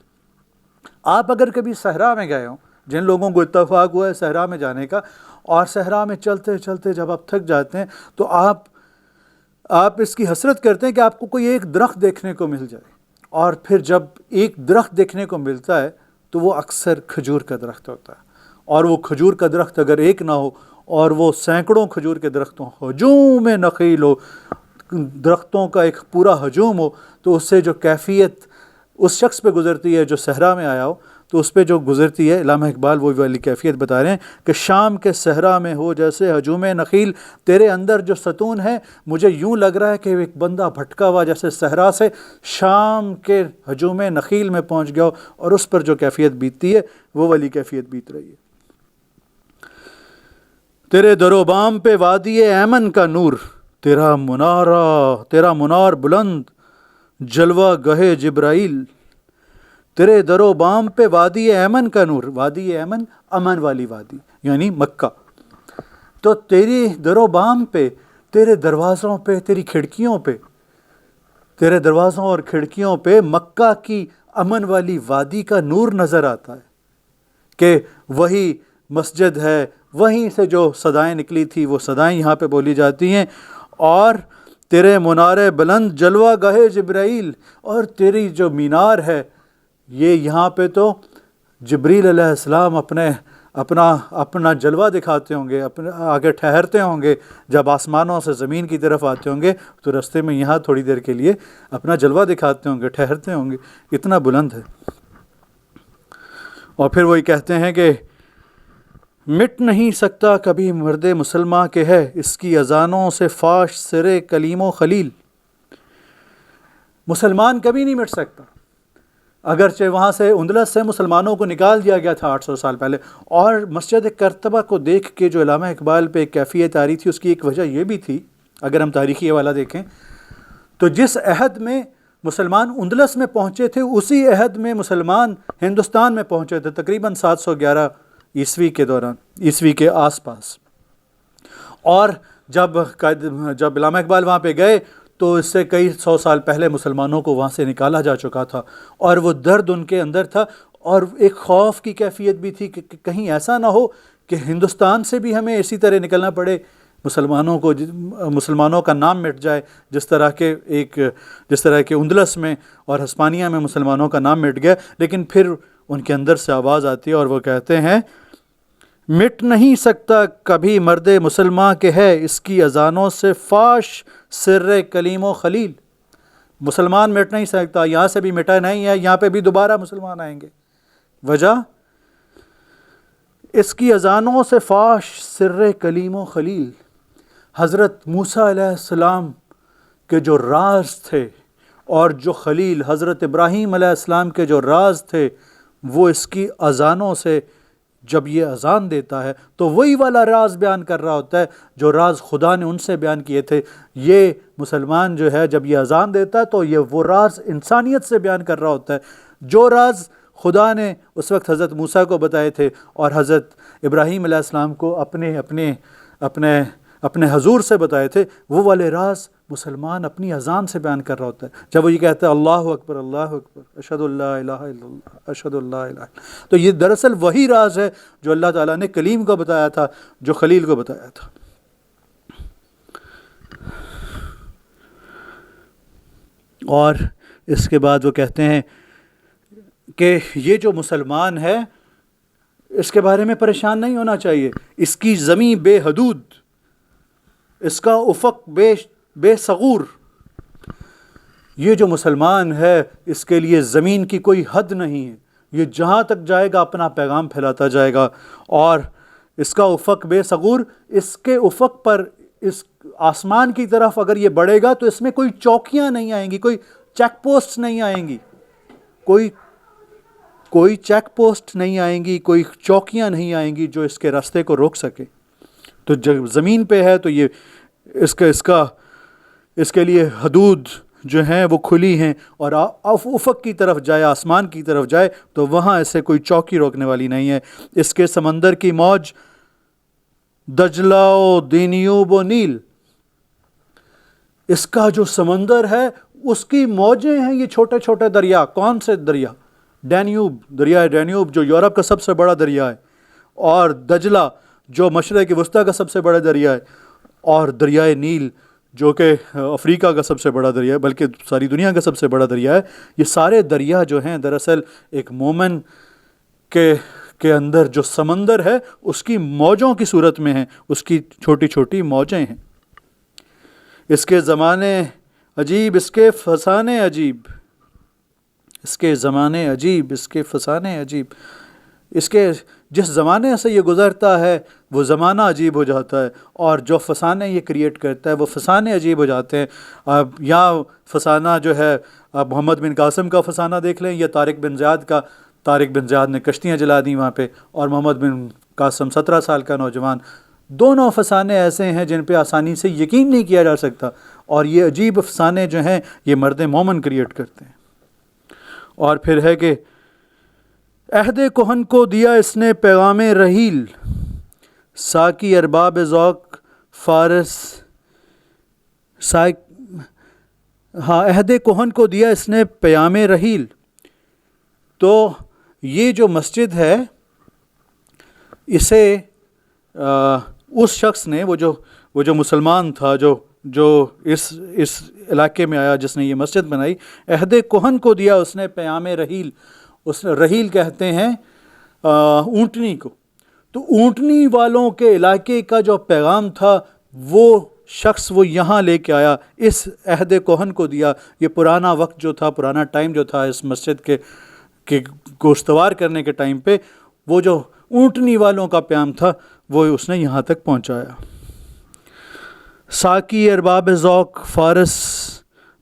آپ اگر کبھی صحرا میں گئے ہوں، جن لوگوں کو اتفاق ہوا ہے صحرا میں جانے کا، اور صحرا میں چلتے چلتے جب آپ تھک جاتے ہیں تو آپ اس کی حسرت کرتے ہیں کہ آپ کو کوئی ایک درخت دیکھنے کو مل جائے، اور پھر جب ایک درخت دیکھنے کو ملتا ہے تو وہ اکثر کھجور کا درخت ہوتا ہے، اور وہ کھجور کا درخت اگر ایک نہ ہو اور وہ سینکڑوں کھجور کے درختوں ہجوم نخیل ہو، درختوں کا ایک پورا ہجوم ہو، تو اس سے جو کیفیت اس شخص پہ گزرتی ہے جو صحرا میں آیا ہو، تو اس پہ جو گزرتی ہے، علامہ اقبال وہ والی کیفیت بتا رہے ہیں کہ شام کے صحرا میں ہو جیسے ہجوم نخیل، تیرے اندر جو ستون ہے مجھے یوں لگ رہا ہے کہ ایک بندہ بھٹکا ہوا جیسے صحرا سے شام کے ہجوم نخیل میں پہنچ گیا ہو، اور اس پر جو کیفیت بیتتی ہے وہ والی کیفیت بیت رہی ہے۔ تیرے در و بام پہ وادی ایمن کا نور، تیرا منار بلند جلوہ گہے جبرائیل۔ تیرے در و بام پہ وادی ایمن کا نور، وادی ایمن امن والی وادی یعنی مکہ، تو تیری در و بام پہ، تیرے دروازوں پہ، تیری کھڑکیوں پہ، تیرے دروازوں اور کھڑکیوں پہ مکہ کی امن والی وادی کا نور نظر آتا ہے کہ وہی مسجد ہے، وہیں سے جو صدائیں نکلی تھی وہ صدائیں یہاں پہ بولی جاتی ہیں۔ اور تیرے منار بلند جلوہ گاہ جبرائیل، اور تیری جو مینار ہے یہ یہاں پہ تو جبریل علیہ السلام اپنا جلوہ دکھاتے ہوں گے، اپنے آگے ٹھہرتے ہوں گے، جب آسمانوں سے زمین کی طرف آتے ہوں گے تو رستے میں یہاں تھوڑی دیر کے لیے اپنا جلوہ دکھاتے ہوں گے، ٹھہرتے ہوں گے، اتنا بلند ہے۔ اور پھر وہی کہتے ہیں کہ مٹ نہیں سکتا کبھی مرد مسلماں کے ہے، اس کی اذانوں سے فاش سرے کلیم و خلیل۔ مسلمان کبھی نہیں مٹ سکتا، اگرچہ وہاں سے اندلس سے مسلمانوں کو نکال دیا گیا تھا 800 سال پہلے۔ اور مسجد کرتبہ کو دیکھ کے جو علامہ اقبال پہ ایک کیفیت آ رہی تھی، اس کی ایک وجہ یہ بھی تھی، اگر ہم تاریخی حوالہ دیکھیں تو جس عہد میں مسلمان اندلس میں پہنچے تھے اسی عہد میں مسلمان ہندوستان میں پہنچے تھے، تقریباً 711 عیسوی کے دوران، عیسوی کے آس پاس. اور جب علامہ اقبال وہاں پہ گئے تو اس سے کئی 100 سال پہلے مسلمانوں کو وہاں سے نکالا جا چکا تھا، اور وہ درد ان کے اندر تھا، اور ایک خوف کی کیفیت بھی تھی کہ کہیں ایسا نہ ہو کہ ہندوستان سے بھی ہمیں اسی طرح نکلنا پڑے، مسلمانوں کا نام مٹ جائے، جس طرح کہ اندلس میں اور ہسپانیہ میں مسلمانوں کا نام مٹ گیا. لیکن پھر ان کے اندر سے آواز آتی ہے اور وہ کہتے ہیں مٹ نہیں سکتا کبھی مرد مسلمان کے ہے اس کی اذانوں سے فاش سر کلیم و خلیل. مسلمان مٹ نہیں سکتا، یہاں سے بھی مٹا نہیں ہے، یہاں پہ بھی دوبارہ مسلمان آئیں گے. وجہ اس کی اذانوں سے فاش سر کلیم و خلیل. حضرت موسیٰ علیہ السلام کے جو راز تھے اور جو خلیل حضرت ابراہیم علیہ السلام کے جو راز تھے، وہ اس کی اذانوں سے، جب یہ اذان دیتا ہے تو وہی والا راز بیان کر رہا ہوتا ہے جو راز خدا نے ان سے بیان کیے تھے. یہ مسلمان جو ہے جب یہ اذان دیتا ہے تو یہ وہ راز انسانیت سے بیان کر رہا ہوتا ہے جو راز خدا نے اس وقت حضرت موسیٰ کو بتائے تھے اور حضرت ابراہیم علیہ السلام کو اپنے حضور سے بتائے تھے. وہ والے راز مسلمان اپنی اذان سے بیان کر رہا ہوتا ہے. جب وہ یہ کہتا ہے اللہ اکبر اللہ اکبر اشہد اللہ الہ الا اللہ اشہد اللہ الہ الا اللہ، تو یہ دراصل وہی راز ہے جو اللہ تعالیٰ نے کلیم کو بتایا تھا، جو خلیل کو بتایا تھا. اور اس کے بعد وہ کہتے ہیں کہ یہ جو مسلمان ہے اس کے بارے میں پریشان نہیں ہونا چاہیے. اس کی زمین بے حدود، اس کا افق بے ثغور. یہ جو مسلمان ہے اس کے لیے زمین کی کوئی حد نہیں ہے، یہ جہاں تک جائے گا اپنا پیغام پھیلاتا جائے گا. اور اس کا افق بے ثغور، اس کے افق پر، اس آسمان کی طرف اگر یہ بڑھے گا تو اس میں کوئی چوکیاں نہیں آئیں گی، کوئی چیک پوسٹ نہیں آئیں گی، کوئی چیک پوسٹ نہیں آئیں گی، کوئی چوکیاں نہیں آئیں گی جو اس کے راستے کو روک سکے. تو جب زمین پہ ہے تو یہ اس کے لیے حدود جو ہیں وہ کھلی ہیں، اور افق کی طرف جائے، آسمان کی طرف جائے تو وہاں اسے کوئی چوکی روکنے والی نہیں ہے. اس کے سمندر کی موج دجلہ و دینیوب و نیل، اس کا جو سمندر ہے اس کی موجیں ہیں یہ چھوٹے چھوٹے دریا. کون سے دریا؟ دریائے ڈینیوب جو یورپ کا سب سے بڑا دریا ہے، اور دجلہ جو مشرق وسطیٰ کا سب سے بڑا دریا ہے، اور دریائے نیل جو کہ افریقہ کا سب سے بڑا دریا ہے، بلکہ ساری دنیا کا سب سے بڑا دریا ہے. یہ سارے دریا جو ہیں دراصل ایک مومن کے اندر جو سمندر ہے اس کی موجوں کی صورت میں ہیں، اس کی چھوٹی چھوٹی موجیں ہیں. اس کے زمانے عجیب، اس کے فسانے عجیب، اس کے زمانے عجیب، اس کے فسانے عجیب. اس کے جس زمانے سے یہ گزرتا ہے وہ زمانہ عجیب ہو جاتا ہے، اور جو فسانے یہ کریٹ کرتا ہے وہ فسانے عجیب ہو جاتے ہیں. یہاں فسانہ جو ہے محمد بن قاسم کا فسانہ دیکھ لیں یا طارق بن زیاد کا. طارق بن زیاد نے کشتیاں جلا دیں وہاں پہ، اور محمد بن قاسم 17 سال کا نوجوان. دونوں فسانے ایسے ہیں جن پہ آسانی سے یقین نہیں کیا جا سکتا، اور یہ عجیب فسانے جو ہیں یہ مرد مومن کریٹ کرتے ہیں. اور پھر ہے کہ عہد کہن کو دیا اس نے پیغام رحیل، ساقی ارباب ذوق فارس. عہد کہن کو دیا اس نے پیام رحیل. تو یہ جو مسجد ہے اسے اس شخص نے، وہ جو مسلمان تھا جو اس علاقے میں آیا جس نے یہ مسجد بنائی، عہد کہن کو دیا اس نے پیام رحیل. رحیل کہتے ہیں اونٹنی کو. تو اونٹنی والوں کے علاقے کا جو پیغام تھا وہ شخص وہ یہاں لے کے آیا، اس عہد کہن کو دیا. یہ پرانا وقت جو تھا، پرانا ٹائم جو تھا اس مسجد کے کو استوار کرنے کے ٹائم پہ، وہ جو اونٹنی والوں کا پیام تھا وہ اس نے یہاں تک پہنچایا. ساقی ارباب ذوق فارس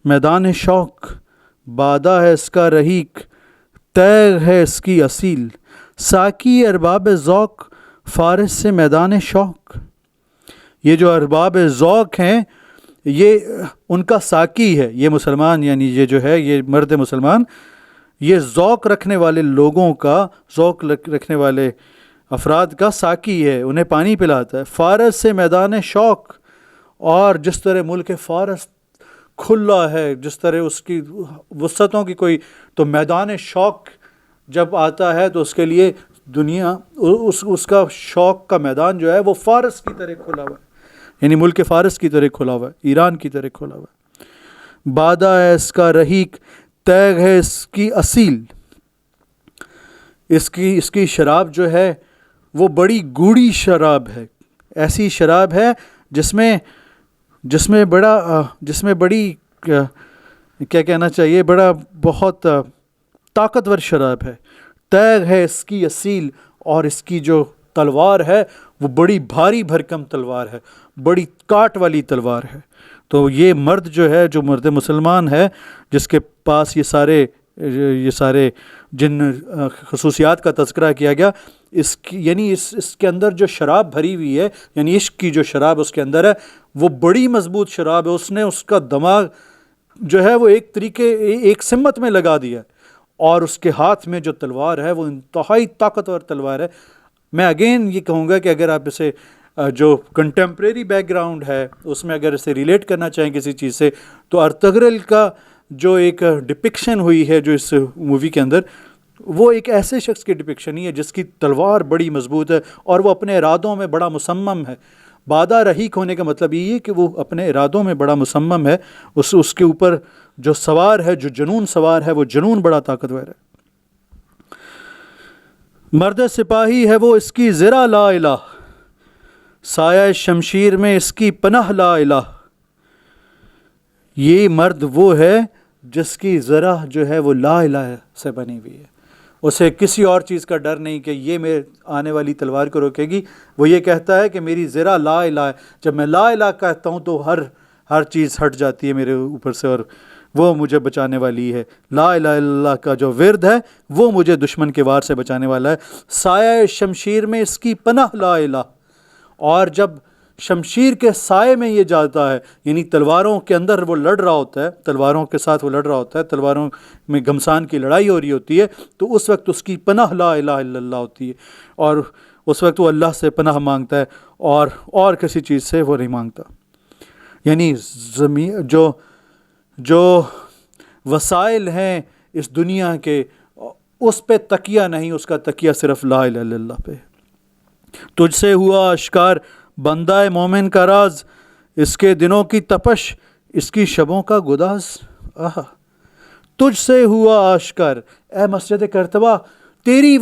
میدان شوق، بادہ ہے اس کا رحیق تیغ ہے اس کی اصیل. ساقی ارباب ذوق فارس سے میدان شوق. یہ جو ارباب ذوق ہیں یہ ان کا ساقی ہے، یہ مسلمان، یعنی یہ جو ہے یہ مرد مسلمان، یہ ذوق رکھنے والے لوگوں کا، ذوق رکھنے والے افراد کا ساقی ہے، انہیں پانی پلاتا ہے۔ فارس سے میدان شوق، اور جس طرح ملک فارس کھلا ہے، جس طرح اس کی وسعتوں کی کوئی، تو میدان شوق جب آتا ہے تو اس کے لیے دنیا اس کا شوق کا میدان جو ہے وہ فارس کی طرح کھلا ہوا ہے، یعنی ملک فارس کی طرح کھلا ہوا ہے، ایران کی طرح کھلا ہوا ہے۔ بادہ ہے اس کا رحیق، تیغ ہے اس کی اصیل، اس کی شراب جو ہے وہ بڑی گوڑی شراب ہے، ایسی شراب ہے جس میں بڑی کیا کہنا چاہیے، بہت طاقتور شراب ہے۔ تیغ ہے اس کی اصیل، اور اس کی جو تلوار ہے وہ بڑی بھاری بھرکم تلوار ہے، بڑی کاٹ والی تلوار ہے۔ تو یہ مرد جو ہے، جو مرد مسلمان ہے، جس کے پاس یہ سارے جن خصوصیات کا تذکرہ کیا گیا، اس کے اندر جو شراب بھری ہوئی ہے، یعنی عشق کی جو شراب اس کے اندر ہے، وہ بڑی مضبوط شراب ہے۔ اس کا دماغ جو ہے وہ ایک سمت میں لگا دیا ہے، اور اس کے ہاتھ میں جو تلوار ہے وہ انتہائی طاقتور تلوار ہے۔ میں اگین یہ کہوں گا کہ اگر آپ اسے جو کنٹمپریری بیک گراؤنڈ ہے اس میں اگر اسے ریلیٹ کرنا چاہیں کسی چیز سے، تو ارطغرل کا جو ایک ڈپکشن ہوئی ہے جو اس مووی کے اندر، وہ ایک ایسے شخص کی ڈپکشن ہی ہے جس کی تلوار بڑی مضبوط ہے اور وہ اپنے ارادوں میں بڑا مصمم ہے۔ بادہ رحیق ہونے کا مطلب یہ ہے کہ وہ اپنے ارادوں میں بڑا مصمم ہے، اس کے اوپر جو سوار ہے، جو جنون سوار ہے، وہ جنون بڑا طاقتور ہے۔ مرد سپاہی ہے وہ اس کی زرہ لا الہ، سایہ شمشیر میں اس کی پناہ لا الہ۔ یہ مرد وہ ہے جس کی زرہ جو ہے وہ لا الہ سے بنی ہوئی ہے، اسے کسی اور چیز کا ڈر نہیں کہ یہ میرے آنے والی تلوار کو روکے گی۔ وہ یہ کہتا ہے کہ میری زرہ لا الہ ہے، جب میں لا الہ کہتا ہوں تو ہر چیز ہٹ جاتی ہے میرے اوپر سے، اور وہ مجھے بچانے والی ہے۔ لا الہ الا اللہ کا جو ورد ہے وہ مجھے دشمن کے وار سے بچانے والا ہے۔ سایہ شمشیر میں اس کی پناہ لا الہ، اور جب شمشیر کے سائے میں یہ جاتا ہے، یعنی تلواروں کے اندر وہ لڑ رہا ہوتا ہے، تلواروں کے ساتھ وہ لڑ رہا ہوتا ہے، تلواروں میں گھمسان کی لڑائی ہو رہی ہوتی ہے، تو اس وقت اس کی پناہ لا الہ الا اللہ ہوتی ہے، اور اس وقت وہ اللہ سے پناہ مانگتا ہے اور کسی چیز سے وہ نہیں مانگتا۔ یعنی جو وسائل ہیں اس دنیا کے، اس پہ تکیہ نہیں، اس کا تکیہ صرف لا الہ الا اللہ پہ۔ تجھ سے ہوا اشکار بندہ مومن کا راز، اس کے دنوں کی تپش، اس کی شبوں کا گداز۔ تجھ سے ہوا آشکار، اے مسجد کرتبہ، تیری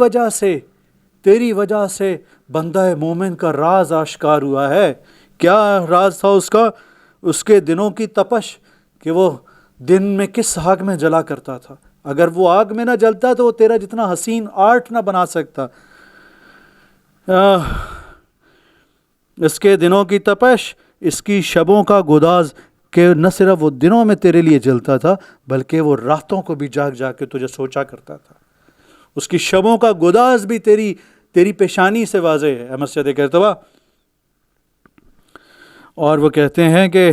وجہ سے بندہ مومن کا راز آشکار ہوا ہے۔ کیا راز تھا اس کا؟ اس کے دنوں کی تپش، کہ وہ دن میں کس آگ میں جلا کرتا تھا، اگر وہ آگ میں نہ جلتا تو وہ تیرا جتنا حسین آرٹ نہ بنا سکتا۔ اس کے دنوں کی تپش، اس کی شبوں کا گداز، کہ نہ صرف وہ دنوں میں تیرے لیے جلتا تھا بلکہ وہ راتوں کو بھی جاگ کے تجھے سوچا کرتا تھا۔ اس کی شبوں کا گداز بھی تیری پیشانی سے واضح ہے، مسجد کرتبہ۔ اور وہ کہتے ہیں کہ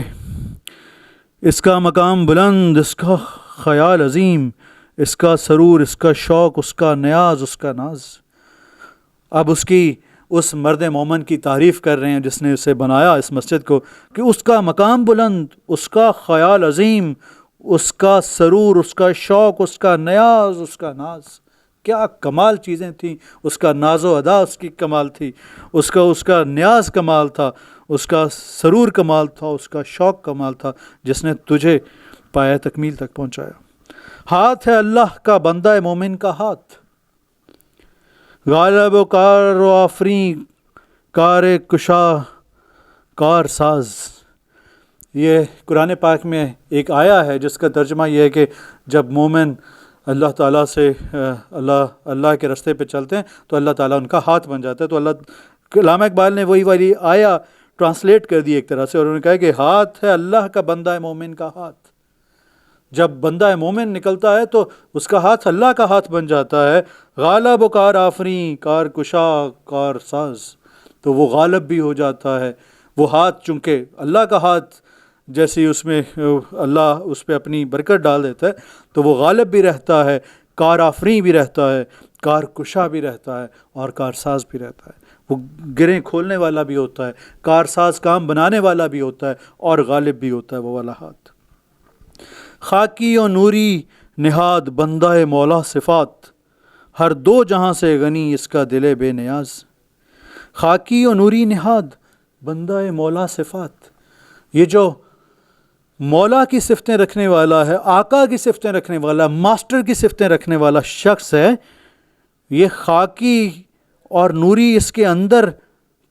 اس کا مقام بلند، اس کا خیال عظیم، اس کا سرور، اس کا شوق، اس کا نیاز، اس کا ناز۔ اب اس مرد مومن کی تعریف کر رہے ہیں جس نے اسے بنایا، اس مسجد کو، کہ اس کا مقام بلند، اس کا خیال عظیم، اس کا سرور، اس کا شوق، اس کا نیاز، اس کا ناز۔ کیا کمال چیزیں تھیں، اس کا ناز و ادا اس کی کمال تھی، اس کا نیاز کمال تھا، اس کا سرور کمال تھا، اس کا شوق کمال تھا، جس نے تجھے پایہ تکمیل تک پہنچایا۔ ہاتھ ہے اللہ کا بندہ مومن کا ہاتھ، غالب و کار و آفریں، کار کشا کار ساز۔ یہ قرآن پاک میں ایک آیا ہے جس کا ترجمہ یہ ہے کہ جب مومن اللہ تعالیٰ سے اللہ کے راستے پہ چلتے ہیں تو اللہ تعالیٰ ان کا ہاتھ بن جاتا ہے۔ تو علامہ اقبال نے وہی والی آیا ٹرانسلیٹ کر دی ایک طرح سے، اور انہوں نے کہا کہ ہاتھ ہے اللہ کا بندہ مومن کا ہاتھ۔ جب بندہ مومن نکلتا ہے تو اس کا ہاتھ اللہ کا ہاتھ بن جاتا ہے۔ غالب و کار آفریں، کار کشا کار ساز، تو وہ غالب بھی ہو جاتا ہے وہ ہاتھ، چونکہ اللہ کا ہاتھ جیسی اس میں اللہ اس پہ اپنی برکت ڈال دیتا ہے تو وہ غالب بھی رہتا ہے، کار آفریں بھی رہتا ہے، کارکشا بھی رہتا ہے اور کارساز بھی رہتا ہے، وہ گریں کھولنے والا بھی ہوتا ہے، کارساز کام بنانے والا بھی ہوتا ہے، اور غالب بھی ہوتا ہے وہ والا ہاتھ۔ خاکی و نوری نہاد بندہ مولا صفات، ہر دو جہاں سے غنی اس کا دل بے نیاز۔ خاکی و نوری نہاد بندہ مولا صفات، یہ جو مولا کی صفتیں رکھنے والا ہے، آقا کی صفتیں رکھنے والا، ماسٹر کی صفتیں رکھنے والا شخص ہے، یہ خاکی اور نوری اس کے اندر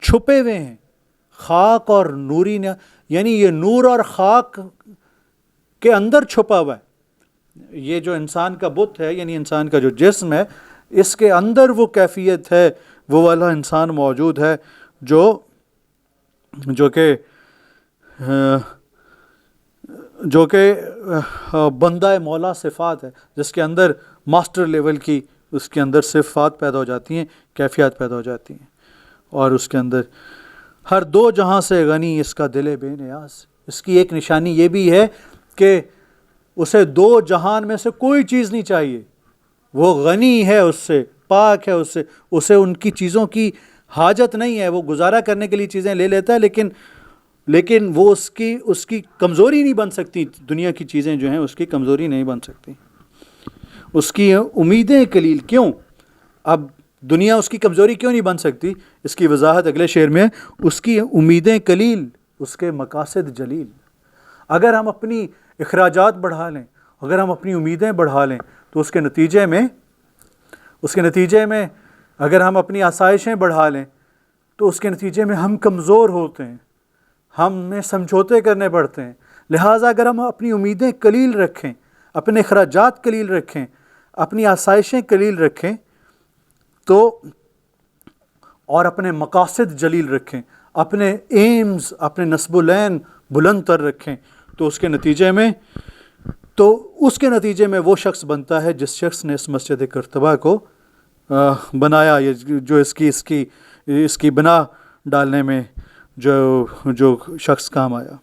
چھپے ہوئے ہیں۔ خاک اور نوری یعنی یہ نور اور خاک کے اندر چھپا ہوا ہے۔ یہ جو انسان کا بت ہے، یعنی انسان کا جو جسم ہے، اس کے اندر وہ کیفیت ہے، وہ والا انسان موجود ہے جو کہ بندہ مولا صفات ہے، جس کے اندر ماسٹر لیول کی اس کے اندر صفات پیدا ہو جاتی ہیں، کیفیات پیدا ہو جاتی ہیں، اور اس کے اندر ہر دو جہاں سے غنی اس کا دل بے نیاز۔ اس کی ایک نشانی یہ بھی ہے کہ اسے دو جہان میں سے کوئی چیز نہیں چاہیے، وہ غنی ہے، اس سے پاک ہے، اسے ان کی چیزوں کی حاجت نہیں ہے، وہ گزارا کرنے کے لیے چیزیں لے لیتا ہے، لیکن وہ اس کی کمزوری نہیں بن سکتی۔ دنیا کی چیزیں جو ہیں اس کی کمزوری نہیں بن سکتی، اس کی امیدیں قلیل کیوں؟ اب دنیا اس کی کمزوری کیوں نہیں بن سکتی؟ اس کی وضاحت اگلے شعر میں ہے، اس کی امیدیں قلیل، اس کے مقاصد جلیل۔ اگر ہم اپنی اخراجات بڑھا لیں، اگر ہم اپنی امیدیں بڑھا لیں، تو اس کے نتیجے میں اگر ہم اپنی آسائشیں بڑھا لیں، تو اس کے نتیجے میں ہم کمزور ہوتے ہیں، ہمیں سمجھوتے کرنے پڑتے ہیں۔ لہٰذا اگر ہم اپنی امیدیں قلیل رکھیں، اپنے اخراجات قلیل رکھیں، اپنی آسائشیں قلیل رکھیں تو اور اپنے مقاصد جلیل رکھیں، اپنے ایمز، اپنے نصب العین بلند تر رکھیں، تو اس کے نتیجے میں وہ شخص بنتا ہے جس شخص نے اس مسجد کرتبہ کو بنایا، جو اس کی بنا ڈالنے میں جو شخص کام آیا۔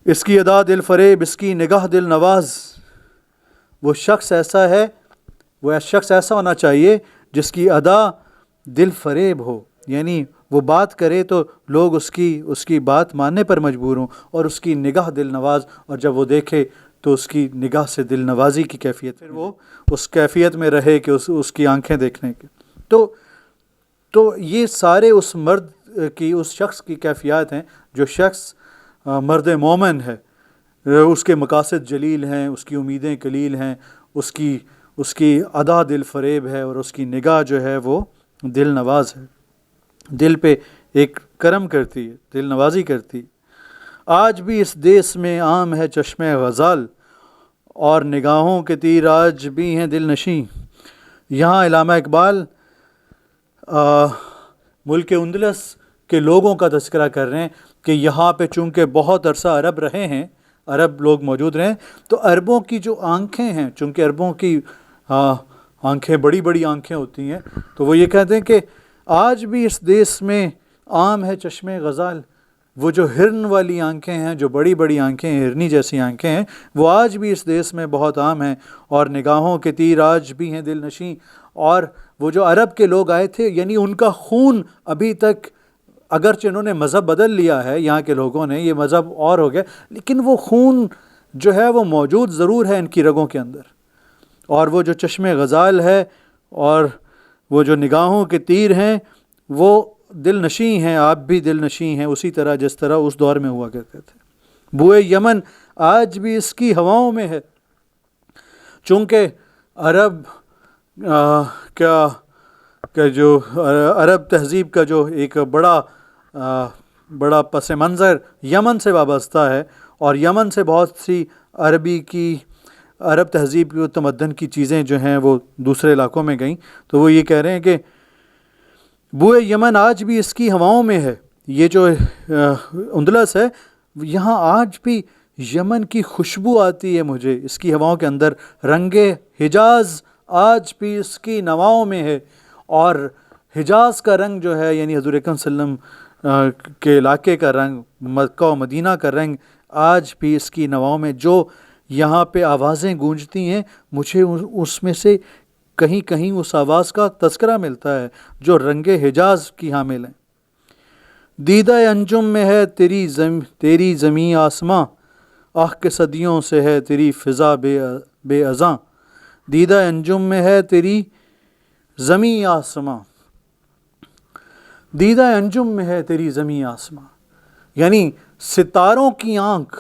اس کی ادا دل فریب، اس کی نگاہ دل نواز۔ وہ شخص ایسا ہونا چاہیے جس کی ادا دل فریب ہو، یعنی وہ بات کرے تو لوگ اس کی بات ماننے پر مجبور ہوں، اور اس کی نگاہ دل نواز، اور جب وہ دیکھے تو اس کی نگاہ سے دل نوازی کی کیفیت، پھر وہ اس کیفیت میں رہے کہ اس کی آنکھیں دیکھنے کی۔ تو یہ سارے اس مرد کی، اس شخص کی کیفیات ہیں جو شخص مرد مومن ہے، اس کے مقاصد جلیل ہیں، اس کی امیدیں قلیل ہیں، اس کی ادا دل فریب ہے، اور اس کی نگاہ جو ہے وہ دل نواز ہے، دل پہ ایک کرم کرتی ہے، دل نوازی کرتی ہے۔ آج بھی اس دیس میں عام ہے چشم غزال، اور نگاہوں کے تیر آج بھی ہیں دل نشیں۔ یہاں علامہ اقبال ملک اندلس کے لوگوں کا تذکرہ کر رہے ہیں کہ یہاں پہ چونکہ بہت عرصہ عرب رہے ہیں، عرب لوگ موجود رہے ہیں، تو عربوں کی جو آنکھیں ہیں، چونکہ عربوں کی آنکھیں بڑی بڑی آنکھیں ہوتی ہیں، تو وہ یہ کہتے ہیں کہ آج بھی اس دیس میں عام ہے چشم غزال۔ وہ جو ہرن والی آنکھیں ہیں، جو بڑی بڑی آنکھیں ہیں، ہرنی جیسی آنکھیں ہیں، وہ آج بھی اس دیس میں بہت عام ہیں، اور نگاہوں کے تیر آج بھی ہیں دل نشیں۔ اور وہ جو عرب کے لوگ آئے تھے، یعنی ان کا خون ابھی تک، اگرچہ انہوں نے مذہب بدل لیا ہے، یہاں کے لوگوں نے یہ مذہب اور ہو گیا، لیکن وہ خون جو ہے وہ موجود ضرور ہے ان کی رگوں کے اندر۔ اور وہ جو چشم غزال ہے اور وہ جو نگاہوں کے تیر ہیں، وہ دل نشیں ہیں، آپ بھی دل نشیں ہیں، اسی طرح جس طرح اس دور میں ہوا کرتے تھے۔ بوئے یمن آج بھی اس کی ہواؤں میں ہے، چونکہ عرب جو عرب تہذیب کا جو ایک بڑا پس منظر یمن سے وابستہ ہے، اور یمن سے بہت سی عرب تہذیب کی تمدن کی چیزیں جو ہیں وہ دوسرے علاقوں میں گئیں، تو وہ یہ کہہ رہے ہیں کہ بوئے یمن آج بھی اس کی ہواؤں میں ہے۔ یہ جو اندلس ہے، یہاں آج بھی یمن کی خوشبو آتی ہے مجھے، اس کی ہواؤں کے اندر۔ رنگ حجاز آج بھی اس کی نواؤں میں ہے، اور حجاز کا رنگ جو ہے، یعنی حضور اکرم صلی اللہ علیہ وسلم کے علاقے کا رنگ، مکہ و مدینہ کا رنگ، آج بھی اس کی نواؤں میں۔ جو یہاں پہ آوازیں گونجتی ہیں، مجھے اس میں سے کہیں کہیں اس آواز کا تذکرہ ملتا ہے جو رنگ حجاز کی حامل ہیں۔ دیدہ انجم میں ہے تیری زمیں آسماں، آہ کے صدیوں سے ہے تیری فضا بے ازاں۔ دیدہ انجم میں ہے تیری زمیں آسماں، دیدہ انجم میں ہے تیری زمیں آسماں، یعنی ستاروں کی آنکھ،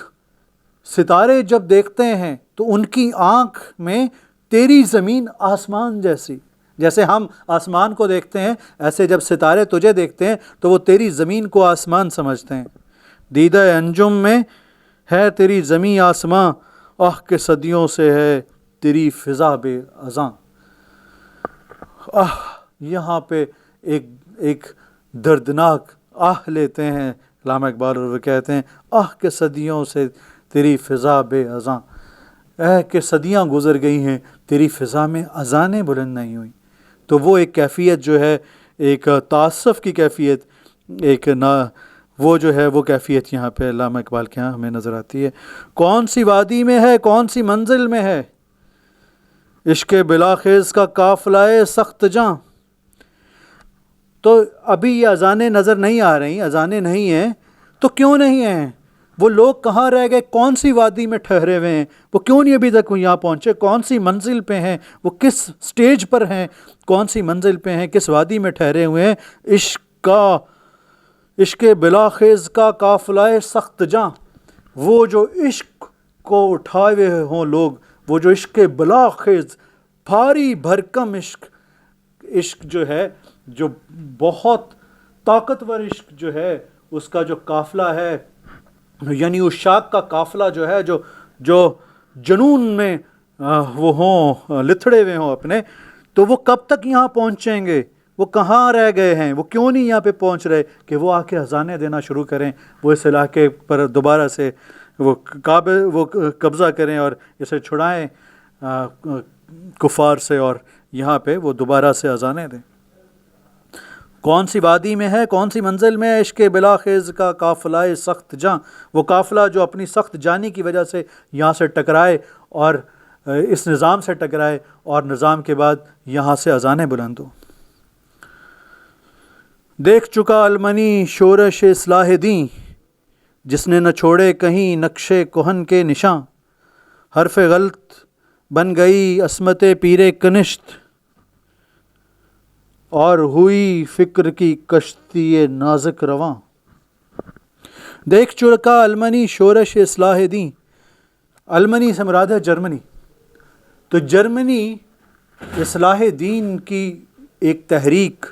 ستارے جب دیکھتے ہیں تو ان کی آنکھ میں تیری زمین آسمان جیسی، جیسے ہم آسمان کو دیکھتے ہیں ایسے جب ستارے تجھے دیکھتے ہیں تو وہ تیری زمین کو آسمان سمجھتے ہیں۔ دیدہ انجم میں ہے تیری زمیں آسماں، آہ کے صدیوں سے ہے تیری فضا بے ازاں۔ یہاں پہ ایک دردناک آہ لیتے ہیں علامہ اقبال، اور وہ کہتے ہیں آہ کے صدیوں سے تیری فضا بے ازاں، کہ صدیاں گزر گئی ہیں تیری فضا میں اذانیں بلند نہیں ہوئیں۔ تو وہ ایک کیفیت جو ہے، ایک تعصف کی کیفیت، ایک وہ جو ہے وہ کیفیت یہاں پہ علامہ اقبال کے یہاں ہمیں نظر آتی ہے۔ کون سی وادی میں ہے، کون سی منزل میں ہے، عشق بلاخیز کا قافلہ سخت جاں۔ تو ابھی یہ اذانیں نظر نہیں آ رہی، اذانیں نہیں ہیں، تو کیوں نہیں ہیں؟ وہ لوگ کہاں رہ گئے؟ کون سی وادی میں ٹھہرے ہوئے ہیں؟ وہ کیوں نہیں ابھی تک یہاں پہنچے؟ کون سی منزل پہ ہیں؟ وہ کس سٹیج پر ہیں؟ کون سی منزل پہ ہیں؟ کس وادی میں ٹھہرے ہوئے ہیں؟ عشق بلاخیز کا قافلہ سخت جاں، وہ جو عشق کو اٹھائے ہوئے ہوں لوگ، وہ جو عشق بلاخیز بھاری بھرکم عشق جو ہے، جو بہت طاقتور عشق جو ہے، اس کا جو قافلہ ہے، یعنی عشاق کا قافلہ جو ہے، جو جنون میں وہ ہوں، لتھڑے ہوئے ہوں اپنے، تو وہ کب تک یہاں پہنچیں گے؟ وہ کہاں رہ گئے ہیں؟ وہ کیوں نہیں یہاں پہ پہنچ رہے کہ وہ آ کے اذانیں دینا شروع کریں، وہ اس علاقے پر دوبارہ سے وہ قبضہ کریں اور اسے چھڑائیں کفار سے، اور یہاں پہ وہ دوبارہ سے اذانیں دیں۔ کون سی وادی میں ہے، کون سی منزل میں ہے، عشق بلاخیز کا قافلہ سخت جاں، وہ قافلہ جو اپنی سخت جانی کی وجہ سے یہاں سے ٹکرائے اور اس نظام سے ٹکرائے، اور نظام کے بعد یہاں سے اذانیں بلند ہوں۔ دیکھ چکا المنی شورش اصلاح دین، جس نے نہ چھوڑے کہیں نقش کہن کے نشاں، حرف غلط بن گئی عصمت پیر کنشت، اور ہوئی فکر کی کشتی نازک رواں۔ دیکھ چکا المنی شورش اصلاح دین، المنی سے مراد ہے جرمنی، تو جرمنی اصلاح دین کی ایک تحریک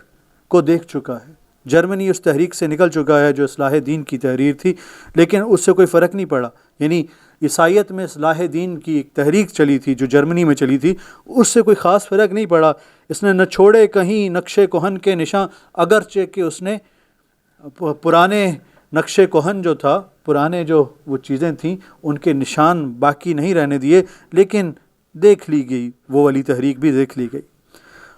کو دیکھ چکا ہے، جرمنی اس تحریک سے نکل چکا ہے جو اصلاح دین کی تحریر تھی، لیکن اس سے کوئی فرق نہیں پڑا، یعنی عیسائیت میں اصلاح دین کی ایک تحریک چلی تھی جو جرمنی میں چلی تھی، اس سے کوئی خاص فرق نہیں پڑا۔ اس نے نہ چھوڑے کہیں نقش کہن کے نشاں، اگرچہ کہ اس نے پرانے نقش کہن جو تھا، پرانے جو وہ چیزیں تھیں ان کے نشان باقی نہیں رہنے دیے، لیکن دیکھ لی گئی، وہ والی تحریک بھی دیکھ لی گئی۔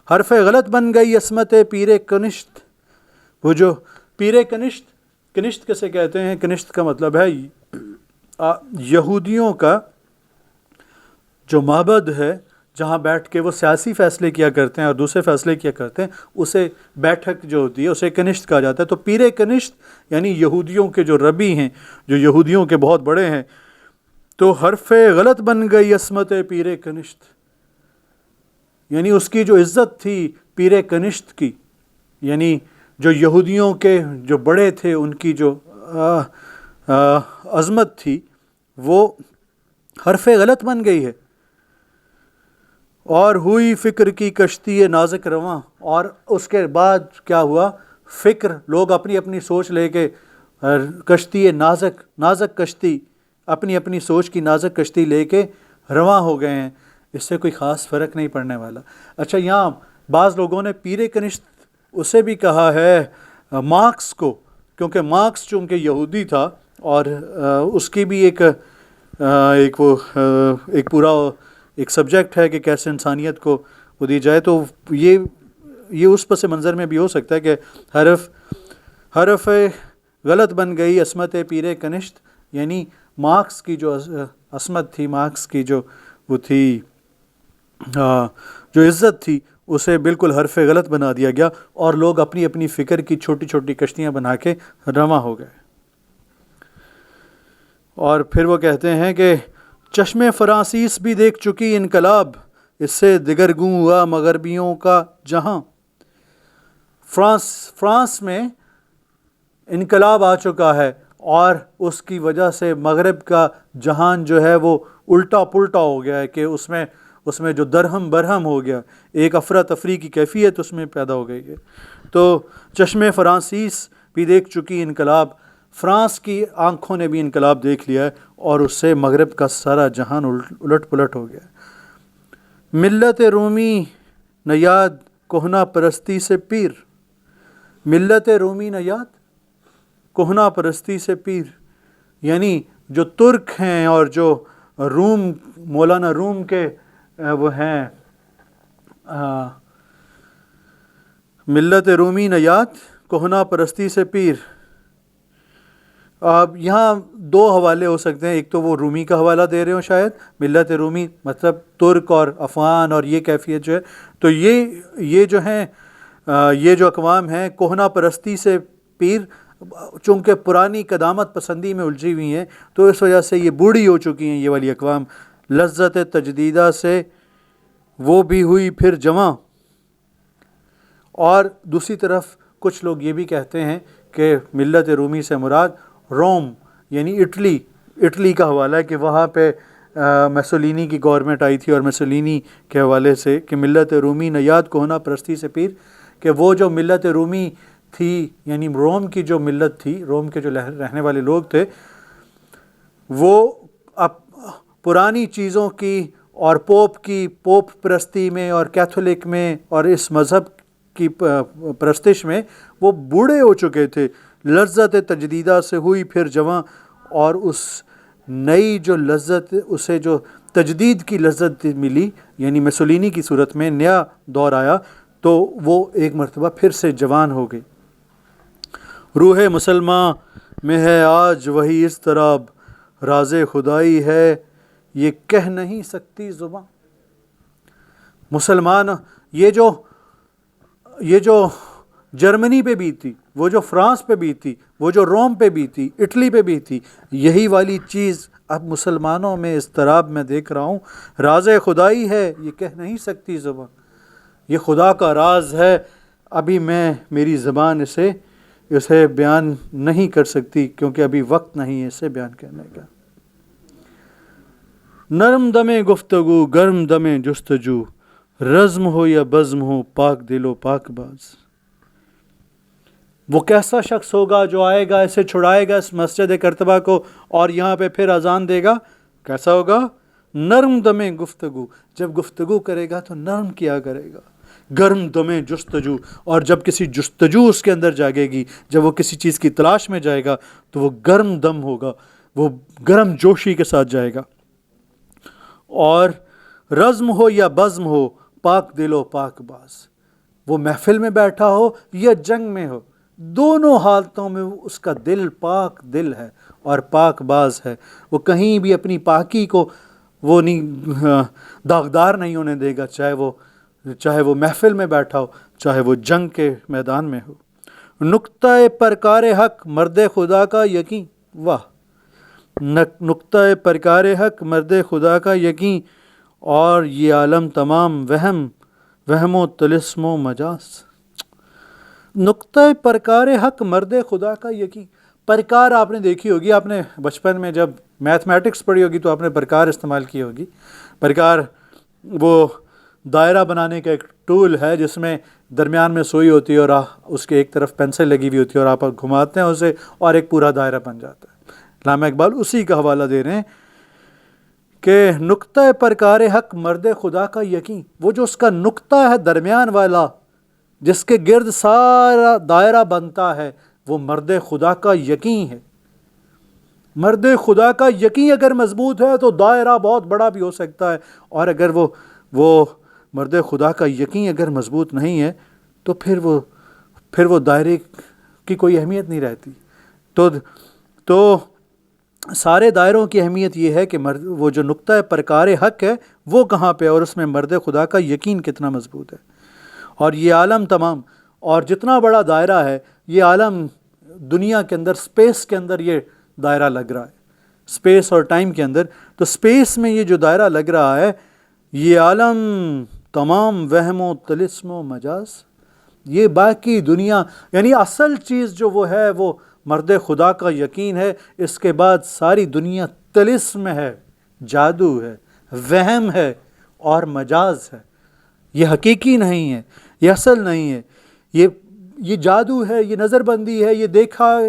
حرف غلط بن گئی عصمت پیر کنشت، وہ جو پیر کنشت، کنشت کسے کہتے ہیں؟ کنشت کا مطلب ہے یہودیوں کا جو معبد ہے، جہاں بیٹھ کے وہ سیاسی فیصلے کیا کرتے ہیں اور دوسرے فیصلے کیا کرتے ہیں، اسے بیٹھک جو ہوتی ہے اسے کنشت کہا جاتا ہے۔ تو پیر کنشت یعنی یہودیوں کے جو ربی ہیں، جو یہودیوں کے بہت بڑے ہیں، تو حرف غلط بن گئی عصمت پیر کنشت، یعنی اس کی جو عزت تھی پیر کنشت کی، یعنی جو یہودیوں کے جو بڑے تھے ان کی جو عظمت تھی، وہ حرف غلط بن گئی ہے۔ اور ہوئی فکر کی کشتی نازک رواں، اور اس کے بعد کیا ہوا؟ فکر، لوگ اپنی اپنی سوچ لے کے کشتی نازک کشتی، اپنی اپنی سوچ کی نازک کشتی لے کے رواں ہو گئے ہیں، اس سے کوئی خاص فرق نہیں پڑنے والا۔ اچھا، یہاں بعض لوگوں نے پیر کنشت اسے بھی کہا ہے مارکس کو، کیونکہ مارکس چونکہ یہودی تھا، اور اس کی بھی ایک پورا ایک سبجیکٹ ہے کہ کیسے انسانیت کو وہ دی جائے، تو یہ اس پس منظر میں بھی ہو سکتا ہے کہ حرف غلط بن گئی عصمت پیر کنشت، یعنی مارکس کی جو عصمت تھی، مارکس کی جو وہ تھی جو عزت تھی اسے بالکل حرف غلط بنا دیا گیا، اور لوگ اپنی اپنی فکر کی چھوٹی چھوٹی کشتیاں بنا کے رواں ہو گئے۔ اور پھر وہ کہتے ہیں کہ چشم فرانسیس بھی دیکھ چکی انقلاب، اس سے دگرگوں ہوا مغربیوں کا جہاں۔ فرانس میں انقلاب آ چکا ہے، اور اس کی وجہ سے مغرب کا جہان جو ہے وہ الٹا پلٹا ہو گیا ہے، کہ اس میں جو درہم برہم ہو گیا، ایک افراتفری کی کیفیت اس میں پیدا ہو گئی ہے۔ تو چشم فرانسیس بھی دیکھ چکی انقلاب، فرانس کی آنکھوں نے بھی انقلاب دیکھ لیا ہے، اور اس سے مغرب کا سارا جہان الٹ پلٹ ہو گیا ہے۔ ملت رومی نیاد کہنا پرستی سے پیر، ملت رومی نیاد کہنا پرستی سے پیر، یعنی جو ترک ہیں اور جو روم، مولانا روم کے وہ ہیں، ملت رومی نیاد کہنا پرستی سے پیر۔ اب یہاں دو حوالے ہو سکتے ہیں، ایک تو وہ رومی کا حوالہ دے رہے ہوں شاید، ملت رومی مطلب ترک اور افغان اور یہ کیفیت جو ہے، تو یہ جو ہیں، یہ جو اقوام ہیں کہنا پرستی سے پیر، چونکہ پرانی قدامت پسندی میں الجھی ہوئی ہیں، تو اس وجہ سے یہ بوڑھی ہو چکی ہیں یہ والی اقوام۔ لذت تجدیدہ سے وہ بھی ہوئی پھر جواں۔ اور دوسری طرف کچھ لوگ یہ بھی کہتے ہیں کہ ملت رومی سے مراد روم یعنی اٹلی کا حوالہ ہے، کہ وہاں پہ میسولینی کی گورنمنٹ آئی تھی، اور میسولینی کے حوالے سے کہ ملت رومی نیاد کہنا پرستی سے پیر، کہ وہ جو ملت رومی تھی یعنی روم کی جو ملت تھی، روم کے جو رہنے والے لوگ تھے، وہ پرانی چیزوں کی اور پوپ پرستی میں اور کیتھولک میں اور اس مذہب کی پرستش میں وہ بوڑھے ہو چکے تھے۔ لذت تجدیدہ سے ہوئی پھر جواں، اور اس نئی جو لذت، اسے جو تجدید کی لذت ملی، یعنی میسولینی کی صورت میں نیا دور آیا، تو وہ ایک مرتبہ پھر سے جوان ہو گئی۔ روح مسلمان میں ہے آج وہی اضطراب، راز خدائی ہے یہ کہہ نہیں سکتی زباں۔ مسلمان یہ جو جرمنی پہ بھی تھی، وہ جو فرانس پہ بھی تھی، وہ جو روم پہ بھی تھی، اٹلی پہ بھی تھی، یہی والی چیز اب مسلمانوں میں اضطراب میں دیکھ رہا ہوں۔ راز خدائی ہے یہ کہہ نہیں سکتی زبان، یہ خدا کا راز ہے، ابھی میری زبان اسے بیان نہیں کر سکتی، کیونکہ ابھی وقت نہیں ہے اسے بیان کرنے کا۔ نرم دم گفتگو گرم دم جستجو، رزم ہو یا بزم ہو پاک دل و پاک باز۔ وہ کیسا شخص ہوگا جو آئے گا، اسے چھڑائے گا اس مسجد کرتبہ کو، اور یہاں پہ پھر اذان دے گا؟ کیسا ہوگا؟ نرم دم گفتگو، جب گفتگو کرے گا تو نرم کیا کرے گا۔ گرم دم جستجو، اور جب کسی جستجو اس کے اندر جاگے گی، جب وہ کسی چیز کی تلاش میں جائے گا تو وہ گرم دم ہوگا، وہ گرم جوشی کے ساتھ جائے گا۔ اور رزم ہو یا بزم ہو پاک دل و پاک باز، وہ محفل میں بیٹھا ہو یا جنگ میں ہو، دونوں حالتوں میں اس کا دل پاک دل ہے اور پاک باز ہے۔ وہ کہیں بھی اپنی پاکی کو وہ نہیں داغدار نہیں ہونے دے گا، چاہے وہ محفل میں بیٹھا ہو، چاہے وہ جنگ کے میدان میں ہو۔ نقطہ پرکار حق مرد خدا کا یقین، واہ، نقطہ پرکار حق مرد خدا کا یقین، اور یہ عالم تمام وہم و طلسم و مجاز۔ نقطہ پرکار حق مرد خدا کا یقین، پرکار آپ نے دیکھی ہوگی، آپ نے بچپن میں جب میتھمیٹکس پڑھی ہوگی تو آپ نے پرکار استعمال کی ہوگی۔ پرکار وہ دائرہ بنانے کا ایک ٹول ہے جس میں درمیان میں سوئی ہوتی ہے اور اس کے ایک طرف پینسل لگی ہوئی ہوتی ہے، اور آپ گھماتے ہیں اسے اور ایک پورا دائرہ بن جاتا ہے۔ علامہ اقبال اسی کا حوالہ دے رہے ہیں کہ نقطہ پرکار حق مرد خدا کا یقین، وہ جو اس کا نقطہ ہے درمیان والا جس کے گرد سارا دائرہ بنتا ہے، وہ مرد خدا کا یقین ہے۔ مرد خدا کا یقین اگر مضبوط ہے تو دائرہ بہت بڑا بھی ہو سکتا ہے، اور اگر وہ مرد خدا کا یقین اگر مضبوط نہیں ہے تو پھر وہ دائرے کی کوئی اہمیت نہیں رہتی۔ تو سارے دائروں کی اہمیت یہ ہے کہ وہ جو نقطہ پرکار حق ہے وہ کہاں پہ، اور اس میں مرد خدا کا یقین کتنا مضبوط ہے۔ اور یہ عالم تمام، اور جتنا بڑا دائرہ ہے یہ عالم دنیا کے اندر، سپیس کے اندر یہ دائرہ لگ رہا ہے، سپیس اور ٹائم کے اندر، تو سپیس میں یہ جو دائرہ لگ رہا ہے یہ عالم تمام وہم و طلسم و مجاز، یہ باقی دنیا، یعنی اصل چیز جو وہ ہے وہ مرد خدا کا یقین ہے، اس کے بعد ساری دنیا طلسم ہے، جادو ہے، وہم ہے اور مجاز ہے، یہ حقیقی نہیں ہے، یہ اصل نہیں ہے، یہ جادو ہے، یہ نظر بندی ہے، یہ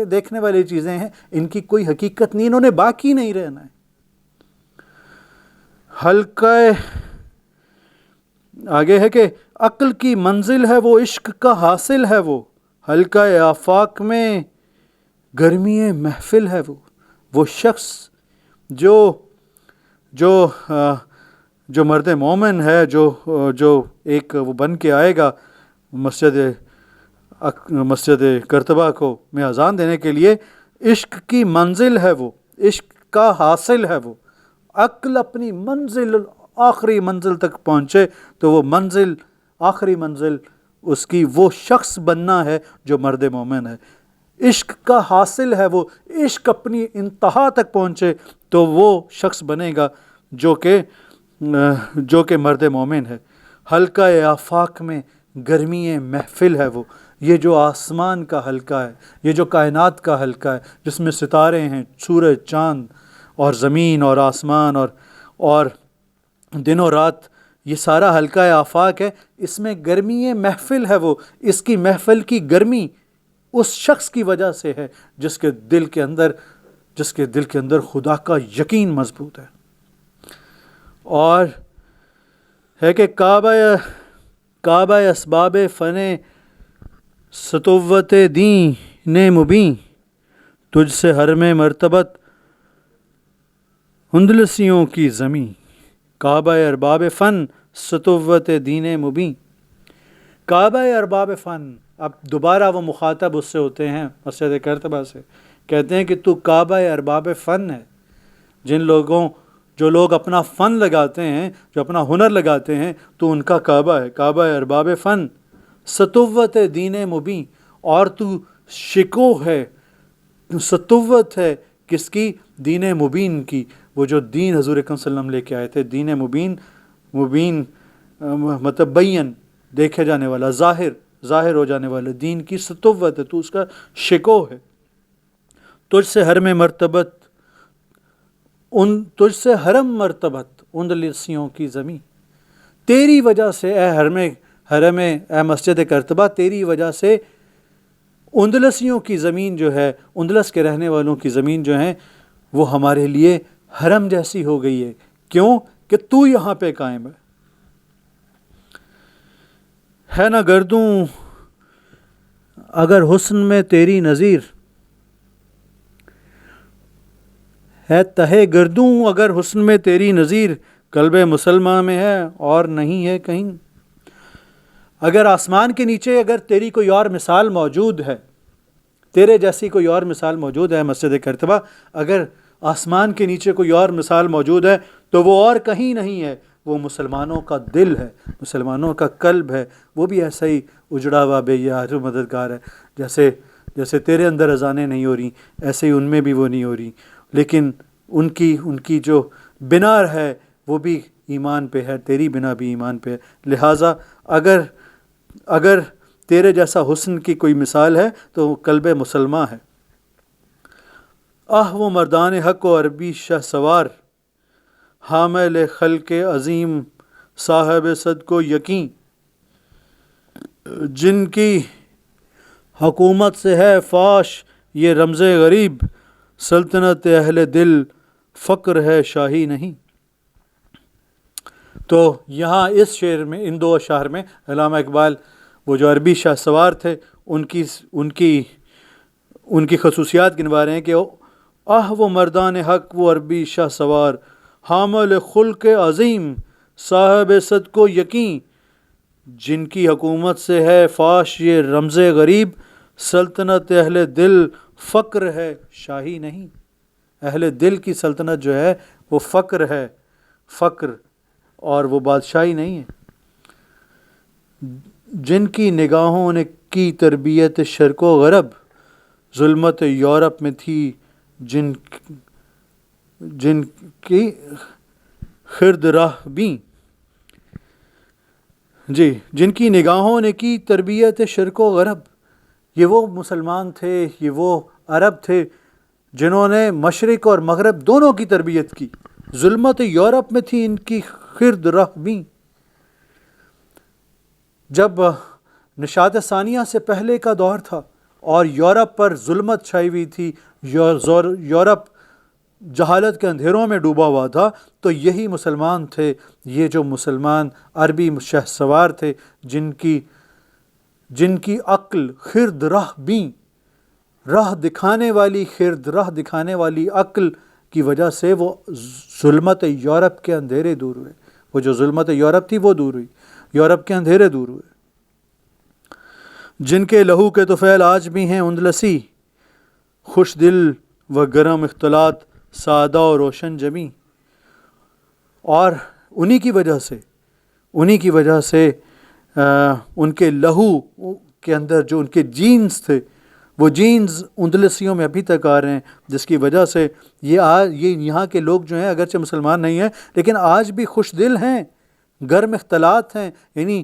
دیکھنے والی چیزیں ہیں، ان کی کوئی حقیقت نہیں، انہوں نے باقی نہیں رہنا ہے۔ حلقہ آگے ہے کہ عقل کی منزل ہے وہ، عشق کا حاصل ہے وہ، حلقہ آفاق میں گرمی محفل ہے وہ شخص جو مرد مومن ہے، جو ایک وہ بن کے آئے گا مسجد کرتبہ کو میں اذان دینے کے لیے، عشق کی منزل ہے وہ، عشق کا حاصل ہے وہ۔ عقل اپنی منزل، آخری منزل تک پہنچے تو وہ منزل، آخری منزل اس کی وہ شخص بننا ہے جو مرد مومن ہے۔ عشق کا حاصل ہے وہ، عشق اپنی انتہا تک پہنچے تو وہ شخص بنے گا جو کہ مرد مومن ہے۔ حلقہ آفاق میں گرمی محفل ہے وہ، یہ جو آسمان کا حلقہ ہے، یہ جو کائنات کا حلقہ ہے جس میں ستارے ہیں، سورج، چاند اور زمین اور آسمان اور دن و رات، یہ سارا حلقہ آفاق ہے، اس میں گرمی محفل ہے وہ، اس کی محفل کی گرمی اس شخص کی وجہ سے ہے جس کے دل کے اندر خدا کا یقین مضبوط ہے۔ اور ہے کہ کعبہ اسباب فن سطوت دین مبین، تجھ سے حرم مرتبت اندلسیوں کی زمیں، کعبہ ارباب فن سطوت دین مبین، کعبہ ارباب فن۔ اب دوبارہ وہ مخاطب اس سے ہوتے ہیں مسجد کرتبہ سے، کہتے ہیں کہ تو کعبہ ارباب فن ہے، جو لوگ اپنا فن لگاتے ہیں، جو اپنا ہنر لگاتے ہیں، تو ان کا کعبہ ہے، کعبہ ارباب فن سطوت دین مبین، اور تو شکو ہے، سطوت ہے کس کی؟ دین مبین کی، وہ جو دین حضور اکرم صلی اللہ علیہ وسلم لے کے آئے تھے، دین مبین مطلب بین، دیکھے جانے والا، ظاہر ہو جانے والا دین کی سطوت ہے، تو اس کا شکو ہے۔ تجھ سے حرم مرتبت اندلسیوں کی زمین، تیری وجہ سے اے مسجد کرتبہ، تیری وجہ سے اندلسیوں کی زمین جو ہے، اندلس کے رہنے والوں کی زمین جو ہے وہ ہمارے لیے حرم جیسی ہو گئی ہے۔ کیوں؟ کہ تو یہاں پہ قائم ہے نہ گردوں اگر حسن میں تیری نظیر، ہے تہے گردوں اگر حسن میں تیری نظیر، قلب مسلمہ میں ہے اور نہیں ہے کہیں۔ اگر آسمان کے نیچے اگر تیری کوئی اور مثال موجود ہے، تیرے جیسی کوئی اور مثال موجود ہے مسجد کرتبہ، اگر آسمان کے نیچے کوئی اور مثال موجود ہے تو وہ اور کہیں نہیں ہے، وہ مسلمانوں کا دل ہے، مسلمانوں کا قلب ہے، وہ بھی ایسا ہی اجڑا ہوا بے یار و مددگار ہے، جیسے تیرے اندر اذانیں نہیں ہو رہی ایسے ہی ان میں بھی وہ نہیں ہو رہی، لیکن ان کی جو بنا ہے وہ بھی ایمان پہ ہے، تیری بنا بھی ایمان پہ ہے۔ لہٰذا اگر تیرے جیسا حسن کی کوئی مثال ہے تو وہ قلب مسلمہ ہے۔ وہ مردان حق و عربی شہ سوار، حامل خلق عظیم صاحب صدق و یقین، جن کی حکومت سے ہے فاش یہ رمز غریب، سلطنت اہل دل فقر ہے شاہی نہیں۔ تو یہاں اس شعر میں، ان دو اشعار میں علامہ اقبال وہ جو عربی شاہ سوار تھے ان کی خصوصیات گنوا رہے ہیں کہ وہ مردان حق وہ عربی شاہ سوار، حامل خلق عظیم صاحب صدق و یقین، جن کی حکومت سے ہے فاش یہ رمز غریب، سلطنت اہل دل فقر ہے شاہی نہیں۔ اہل دل کی سلطنت جو ہے وہ فقر ہے، فقر، اور وہ بادشاہی نہیں ہے۔ جن کی نگاہوں نے کی تربیت شرق و غرب، ظلمت یورپ میں تھی جن کی خرد راہ بیں، جی، جن کی نگاہوں نے کی تربیت شرق و غرب، یہ وہ مسلمان تھے، یہ وہ عرب تھے جنہوں نے مشرق اور مغرب دونوں کی تربیت کی۔ ظلمت یورپ میں تھی ان کی خرد راہ بیں۔ جب نشاط ثانیہ سے پہلے کا دور تھا اور یورپ پر ظلمت چھائی ہوئی تھی، یورپ جہالت کے اندھیروں میں ڈوبا ہوا تھا، تو یہی مسلمان تھے، یہ جو مسلمان عربی شہ سوار تھے جن کی عقل خرد راہ بیں، راہ دکھانے والی خرد، راہ دکھانے والی عقل کی وجہ سے وہ ظلمت یورپ کے اندھیرے دور ہوئے۔ وہ جو ظلمت یورپ تھی وہ دور ہوئی، یورپ کے اندھیرے دور ہوئے۔ جن کے لہو کے طفیل آج بھی ہیں اندلسی، خوش دل و گرم اختلاط، سادہ و روشن جمی، اور انہی کی وجہ سے ان کے لہو کے اندر جو ان کے جینز تھے، وہ جینز اندلسیوں میں ابھی تک آ رہے ہیں، جس کی وجہ سے یہ یہاں کے لوگ جو ہیں اگرچہ مسلمان نہیں ہیں لیکن آج بھی خوش دل ہیں، گرم اختلاط ہیں، یعنی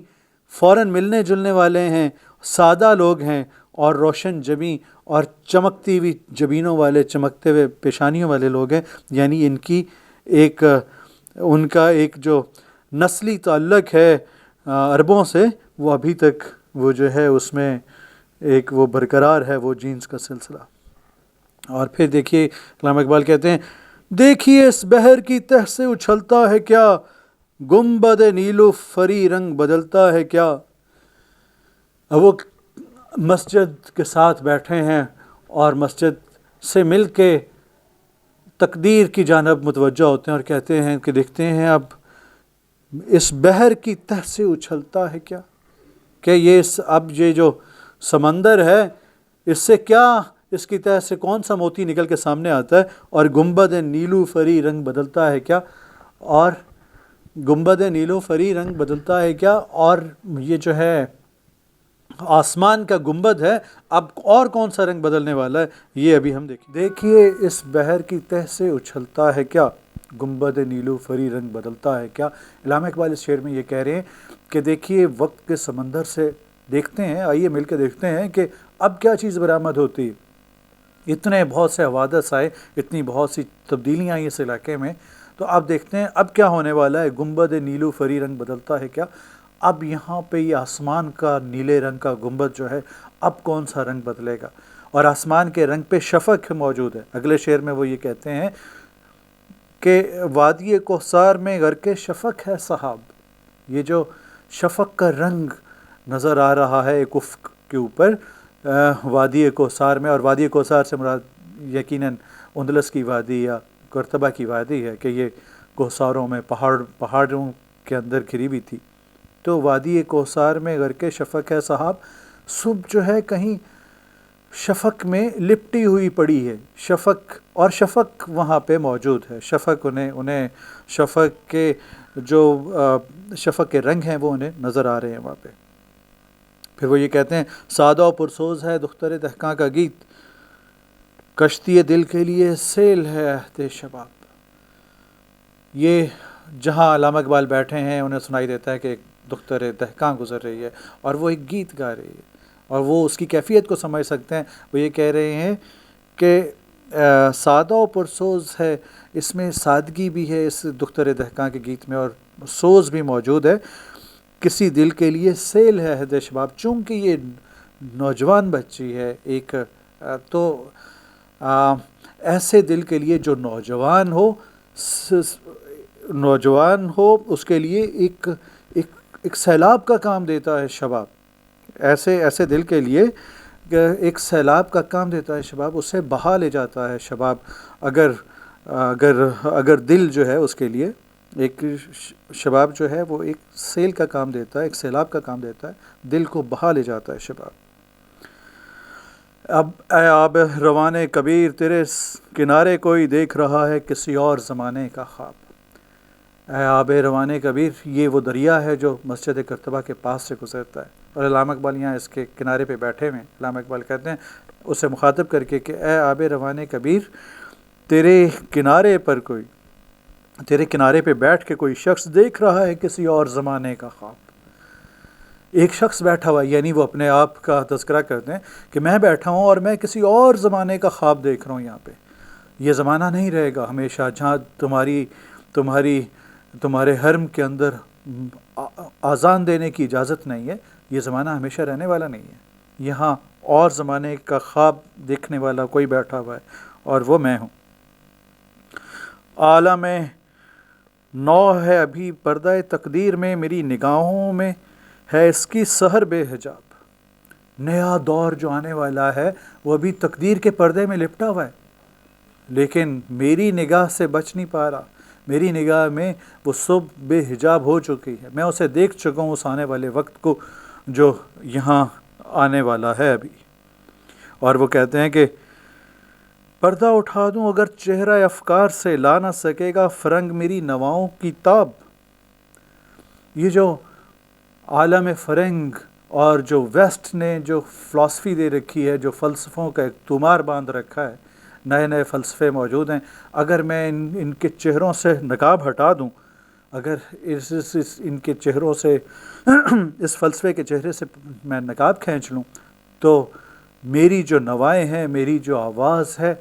فوراً ملنے جلنے والے ہیں، سادہ لوگ ہیں، اور روشن جبیں، اور چمکتی ہوئی جبینوں والے، چمکتے ہوئے پیشانیوں والے لوگ ہیں۔ یعنی ان کا ایک جو نسلی تعلق ہے عربوں سے، وہ ابھی تک وہ جو ہے اس میں ایک وہ برقرار ہے، وہ جینس کا سلسلہ۔ اور پھر دیکھیے علامہ اقبال کہتے ہیں، دیکھیے اس بحر کی تہ سے اچھلتا ہے کیا، گنبد نیلو فری رنگ بدلتا ہے کیا۔ اب وہ مسجد کے ساتھ بیٹھے ہیں اور مسجد سے مل کے تقدیر کی جانب متوجہ ہوتے ہیں اور کہتے ہیں کہ دیکھتے ہیں اب اس بحر کی تہ سے اچھلتا ہے کیا، کہ اب یہ جو سمندر ہے اس سے کیا، اس کی تہ سے کون سا موتی نکل کے سامنے آتا ہے، اور گنبد نیلو فری رنگ بدلتا ہے کیا، اور گنبد نیلو فری رنگ بدلتا ہے کیا، اور یہ جو ہے آسمان کا گنبد ہے، اب اور کون سا رنگ بدلنے والا ہے، یہ ابھی ہم دیکھیے اس بحر کی تہ سے اچھلتا ہے کیا، گنبد نیلو فری رنگ بدلتا ہے کیا۔ علامہ اقبال اس شعر میں یہ کہہ رہے ہیں کہ دیکھیے وقت کے سمندر سے دیکھتے ہیں، آئیے مل کے دیکھتے ہیں کہ اب کیا چیز برآمد ہوتی ہے۔ اتنے بہت سے حوادث آئے، اتنی بہت سی تبدیلیاں آئی اس علاقے میں، تو اب دیکھتے ہیں اب کیا ہونے والا ہے۔ گنبد نیلو فری رنگ بدلتا ہے کیا، اب یہاں پہ یہ آسمان کا نیلے رنگ کا گنبد جو ہے اب کون سا رنگ بدلے گا، اور آسمان کے رنگ پہ شفق موجود ہے۔ اگلے شعر میں وہ یہ کہتے ہیں کہ وادی کوثر میں غرق شفق ہے صحاب، یہ جو شفق کا رنگ نظر آ رہا ہے ایک افق کے اوپر وادی کوثر میں، اور وادی کوثر سے مراد یقیناً اندلس کی وادی یا قرطبہ کی وادی ہے کہ یہ کوثروں میں پہاڑوں کے اندر گھری ہوئی تھی۔ تو وادی کوثر میں غرق شفق ہے صحاب، صبح جو ہے کہیں شفق میں لپٹی ہوئی پڑی ہے، شفق، اور شفق وہاں پہ موجود ہے، شفق انہیں شفق کے جو شفق کے رنگ ہیں وہ انہیں نظر آ رہے ہیں وہاں پہ۔ پھر وہ یہ کہتے ہیں، سادہ و پرسوز ہے دختر دہقاں کا گیت، کشتی دل کے لیے سیل ہے عہد شباب۔ یہ جہاں علامہ اقبال بیٹھے ہیں انہیں سنائی دیتا ہے کہ ایک دختر دہقاں گزر رہی ہے اور وہ ایک گیت گا رہی ہے، اور وہ اس کی کیفیت کو سمجھ سکتے ہیں۔ وہ یہ کہہ رہے ہیں کہ سادہ و پرسوز ہے، اس میں سادگی بھی ہے اس دختر دہقاں کے گیت میں، اور سوز بھی موجود ہے۔ کسی دل کے لیے سیل ہے عہد شباب، چونکہ یہ نوجوان بچی ہے ایک، تو ایسے دل کے لیے جو نوجوان ہو اس کے لیے ایک سیلاب کا کام دیتا ہے شباب، ایسے دل کے لیے ایک سیلاب کا کام دیتا ہے شباب، اسے بہا لے جاتا ہے شباب، اگر دل جو ہے اس کے لیے ایک شباب جو ہے وہ ایک سیل کا کام دیتا ہے، ایک سیلاب کا کام دیتا ہے، دل کو بہا لے جاتا ہے شباب۔ اب اے آب روان کبیر تیرے کنارے کوئی دیکھ رہا ہے کسی اور زمانے کا خواب۔ اے آب روان کبیر، یہ وہ دریا ہے جو مسجد کرتبہ کے پاس سے گزرتا ہے، اور علامہ اقبال یہاں اس کے کنارے پہ بیٹھے ہوئے ہیں۔ علامہ اقبال کہتے ہیں اسے مخاطب کر کے کہ اے آب روان کبیر، تیرے کنارے پہ بیٹھ کے کوئی شخص دیکھ رہا ہے کسی اور زمانے کا خواب۔ ایک شخص بیٹھا ہوا، یعنی وہ اپنے آپ کا تذکرہ کرتے ہیں کہ میں بیٹھا ہوں اور میں کسی اور زمانے کا خواب دیکھ رہا ہوں یہاں پہ۔ یہ زمانہ نہیں رہے گا ہمیشہ جہاں تمہارے حرم کے اندر اذان دینے کی اجازت نہیں ہے۔ یہ زمانہ ہمیشہ رہنے والا نہیں ہے۔ یہاں اور زمانے کا خواب دیکھنے والا کوئی بیٹھا ہوا ہے، اور وہ میں ہوں۔ عالم نو ہے ابھی پردہ تقدیر میں، میری نگاہوں میں ہے اس کی سحر بے حجاب۔ نیا دور جو آنے والا ہے وہ ابھی تقدیر کے پردے میں لپٹا ہوا ہے، لیکن میری نگاہ سے بچ نہیں پا رہا۔ میری نگاہ میں وہ صبح بے حجاب ہو چکی ہے، میں اسے دیکھ چکا ہوں اس آنے والے وقت کو جو یہاں آنے والا ہے ابھی۔ اور وہ کہتے ہیں کہ پردہ اٹھا دوں اگر چہرہ افکار سے، لا نہ سکے گا فرنگ میری نواؤں کی تاب۔ یہ جو عالم فرنگ اور جو ویسٹ نے جو فلسفی دے رکھی ہے، جو فلسفوں کا ایک تومار باندھ رکھا ہے، نئے نئے فلسفے موجود ہیں، اگر میں ان کے چہروں سے نقاب ہٹا دوں، اگر ان کے چہروں سے اس فلسفے کے چہرے سے میں نقاب کھینچ لوں، تو میری جو نوائیں ہیں، میری جو آواز ہے،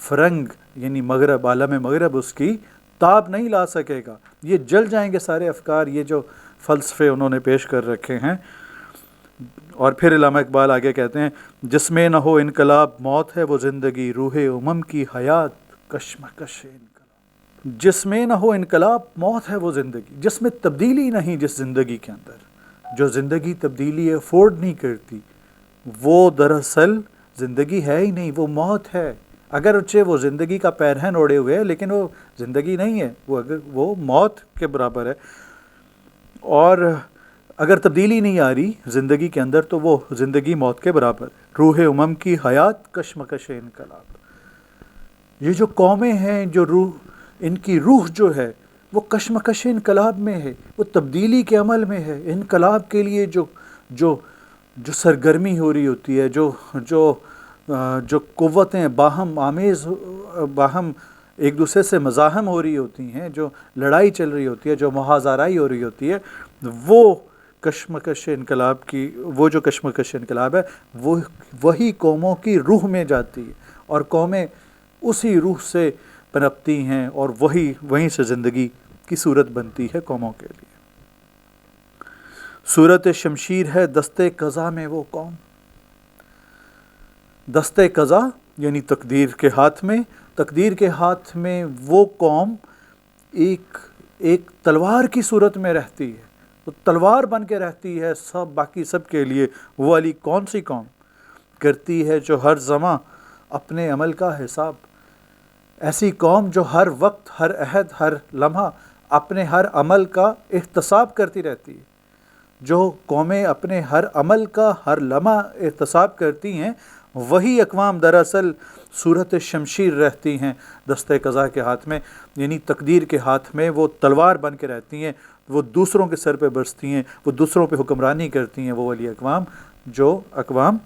فرنگ یعنی مغرب، عالم مغرب اس کی تاب نہیں لا سکے گا۔ یہ جل جائیں گے سارے افکار، یہ جو فلسفے انہوں نے پیش کر رکھے ہیں۔ اور پھر علامہ اقبال آگے کہتے ہیں جس میں نہ ہو انقلاب موت ہے وہ زندگی، روح امم کی حیات کشمکش انقلاب۔ جس میں نہ ہو انقلاب موت ہے وہ زندگی، جس میں تبدیلی نہیں، جس زندگی کے اندر جو زندگی تبدیلی افورڈ نہیں کرتی، وہ دراصل زندگی ہے ہی نہیں، وہ موت ہے۔ اگرچہ وہ زندگی کا پیرہن اوڑھے ہوئے ہے، لیکن وہ زندگی نہیں ہے، وہ موت کے برابر ہے۔ اور اگر تبدیلی نہیں آ رہی زندگی کے اندر تو وہ زندگی موت کے برابر ہے۔ روح امم کی حیات کشمکش انقلاب۔ یہ جو قومیں ہیں، جو ان کی روح جو ہے وہ کشمکش انقلاب میں ہے، وہ تبدیلی کے عمل میں ہے۔ انقلاب کے لیے جو سرگرمی ہو رہی ہوتی ہے، جو قوتیں باہم ایک دوسرے سے مزاحم ہو رہی ہوتی ہیں، جو لڑائی چل رہی ہوتی ہے، جو محاذرائی ہو رہی ہوتی ہے، وہ کشمکش انقلاب ہے، وہی قوموں کی روح میں جاتی ہے، اور قومیں اسی روح سے پنپتی ہیں، اور وہیں سے زندگی کی صورت بنتی ہے قوموں کے لیے۔ صورت شمشیر ہے دستے قضا میں وہ قوم۔ دستے قضا یعنی تقدیر کے ہاتھ میں وہ قوم ایک تلوار کی صورت میں رہتی ہے، وہ تلوار بن کے رہتی ہے باقی سب کے لیے۔ وہ والی کون سی قوم کرتی ہے جو ہر زمان اپنے عمل کا حساب؟ ایسی قوم جو ہر وقت، ہر عہد، ہر لمحہ اپنے ہر عمل کا احتساب کرتی رہتی ہے۔ جو قومیں اپنے ہر عمل کا ہر لمحہ احتساب کرتی ہیں، وہی اقوام دراصل صورت شمشیر رہتی ہیں دستے قضا کے ہاتھ میں، یعنی تقدیر کے ہاتھ میں وہ تلوار بن کے رہتی ہیں، وہ دوسروں کے سر پہ برستی ہیں، وہ دوسروں پہ حکمرانی کرتی ہیں۔ وہ والی اقوام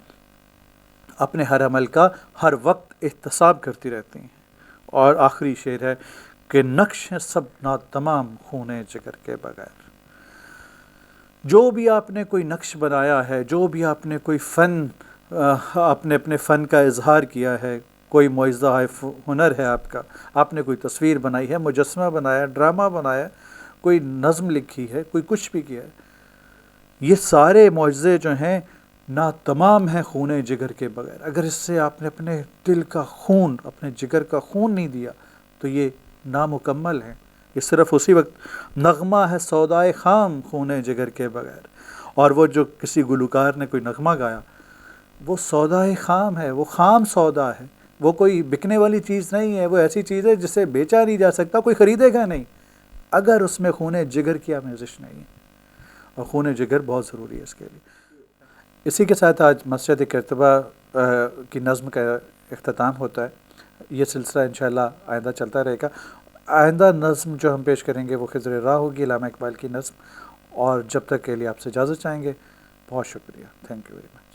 اپنے ہر عمل کا ہر وقت احتساب کرتی رہتی ہیں۔ اور آخری شعر ہے کہ نقش سب ناتمام خونے جگر کے بغیر۔ جو بھی آپ نے کوئی نقش بنایا ہے، جو بھی آپ نے کوئی فن، اپنے فن کا اظہار کیا ہے، کوئی معجزہ ہنر ہے آپ نے کوئی تصویر بنائی ہے، مجسمہ بنایا، ڈرامہ بنایا، کوئی نظم لکھی ہے، کوئی کچھ بھی کیا ہے، یہ سارے معجزے جو ہیں ناتمام ہیں خونے جگر کے بغیر۔ اگر اس سے آپ نے اپنے دل کا خون، اپنے جگر کا خون نہیں دیا تو یہ نامکمل ہے۔ یہ صرف اسی وقت نغمہ ہے سودائے خام خونے جگر کے بغیر۔ اور وہ جو کسی گلوکار نے کوئی نغمہ گایا، وہ سودائے خام ہے، وہ خام سودا ہے، وہ کوئی بکنے والی چیز نہیں ہے، وہ ایسی چیز ہے جسے بیچا نہیں جا سکتا، کوئی خریدے گا نہیں اگر اس میں خون جگر کی آمیزش نہیں ہے۔ اور خون جگر بہت ضروری ہے اس کے لیے۔ اسی کے ساتھ آج مسجد کرتبہ کی نظم کا اختتام ہوتا ہے۔ یہ سلسلہ انشاءاللہ آئندہ چلتا رہے گا۔ آئندہ نظم جو ہم پیش کریں گے وہ خضر راہ ہوگی، علامہ اقبال کی نظم، اور جب تک کے لیے آپ سے اجازت چاہیں گے۔ بہت شکریہ، تھینک یو ویری مچ۔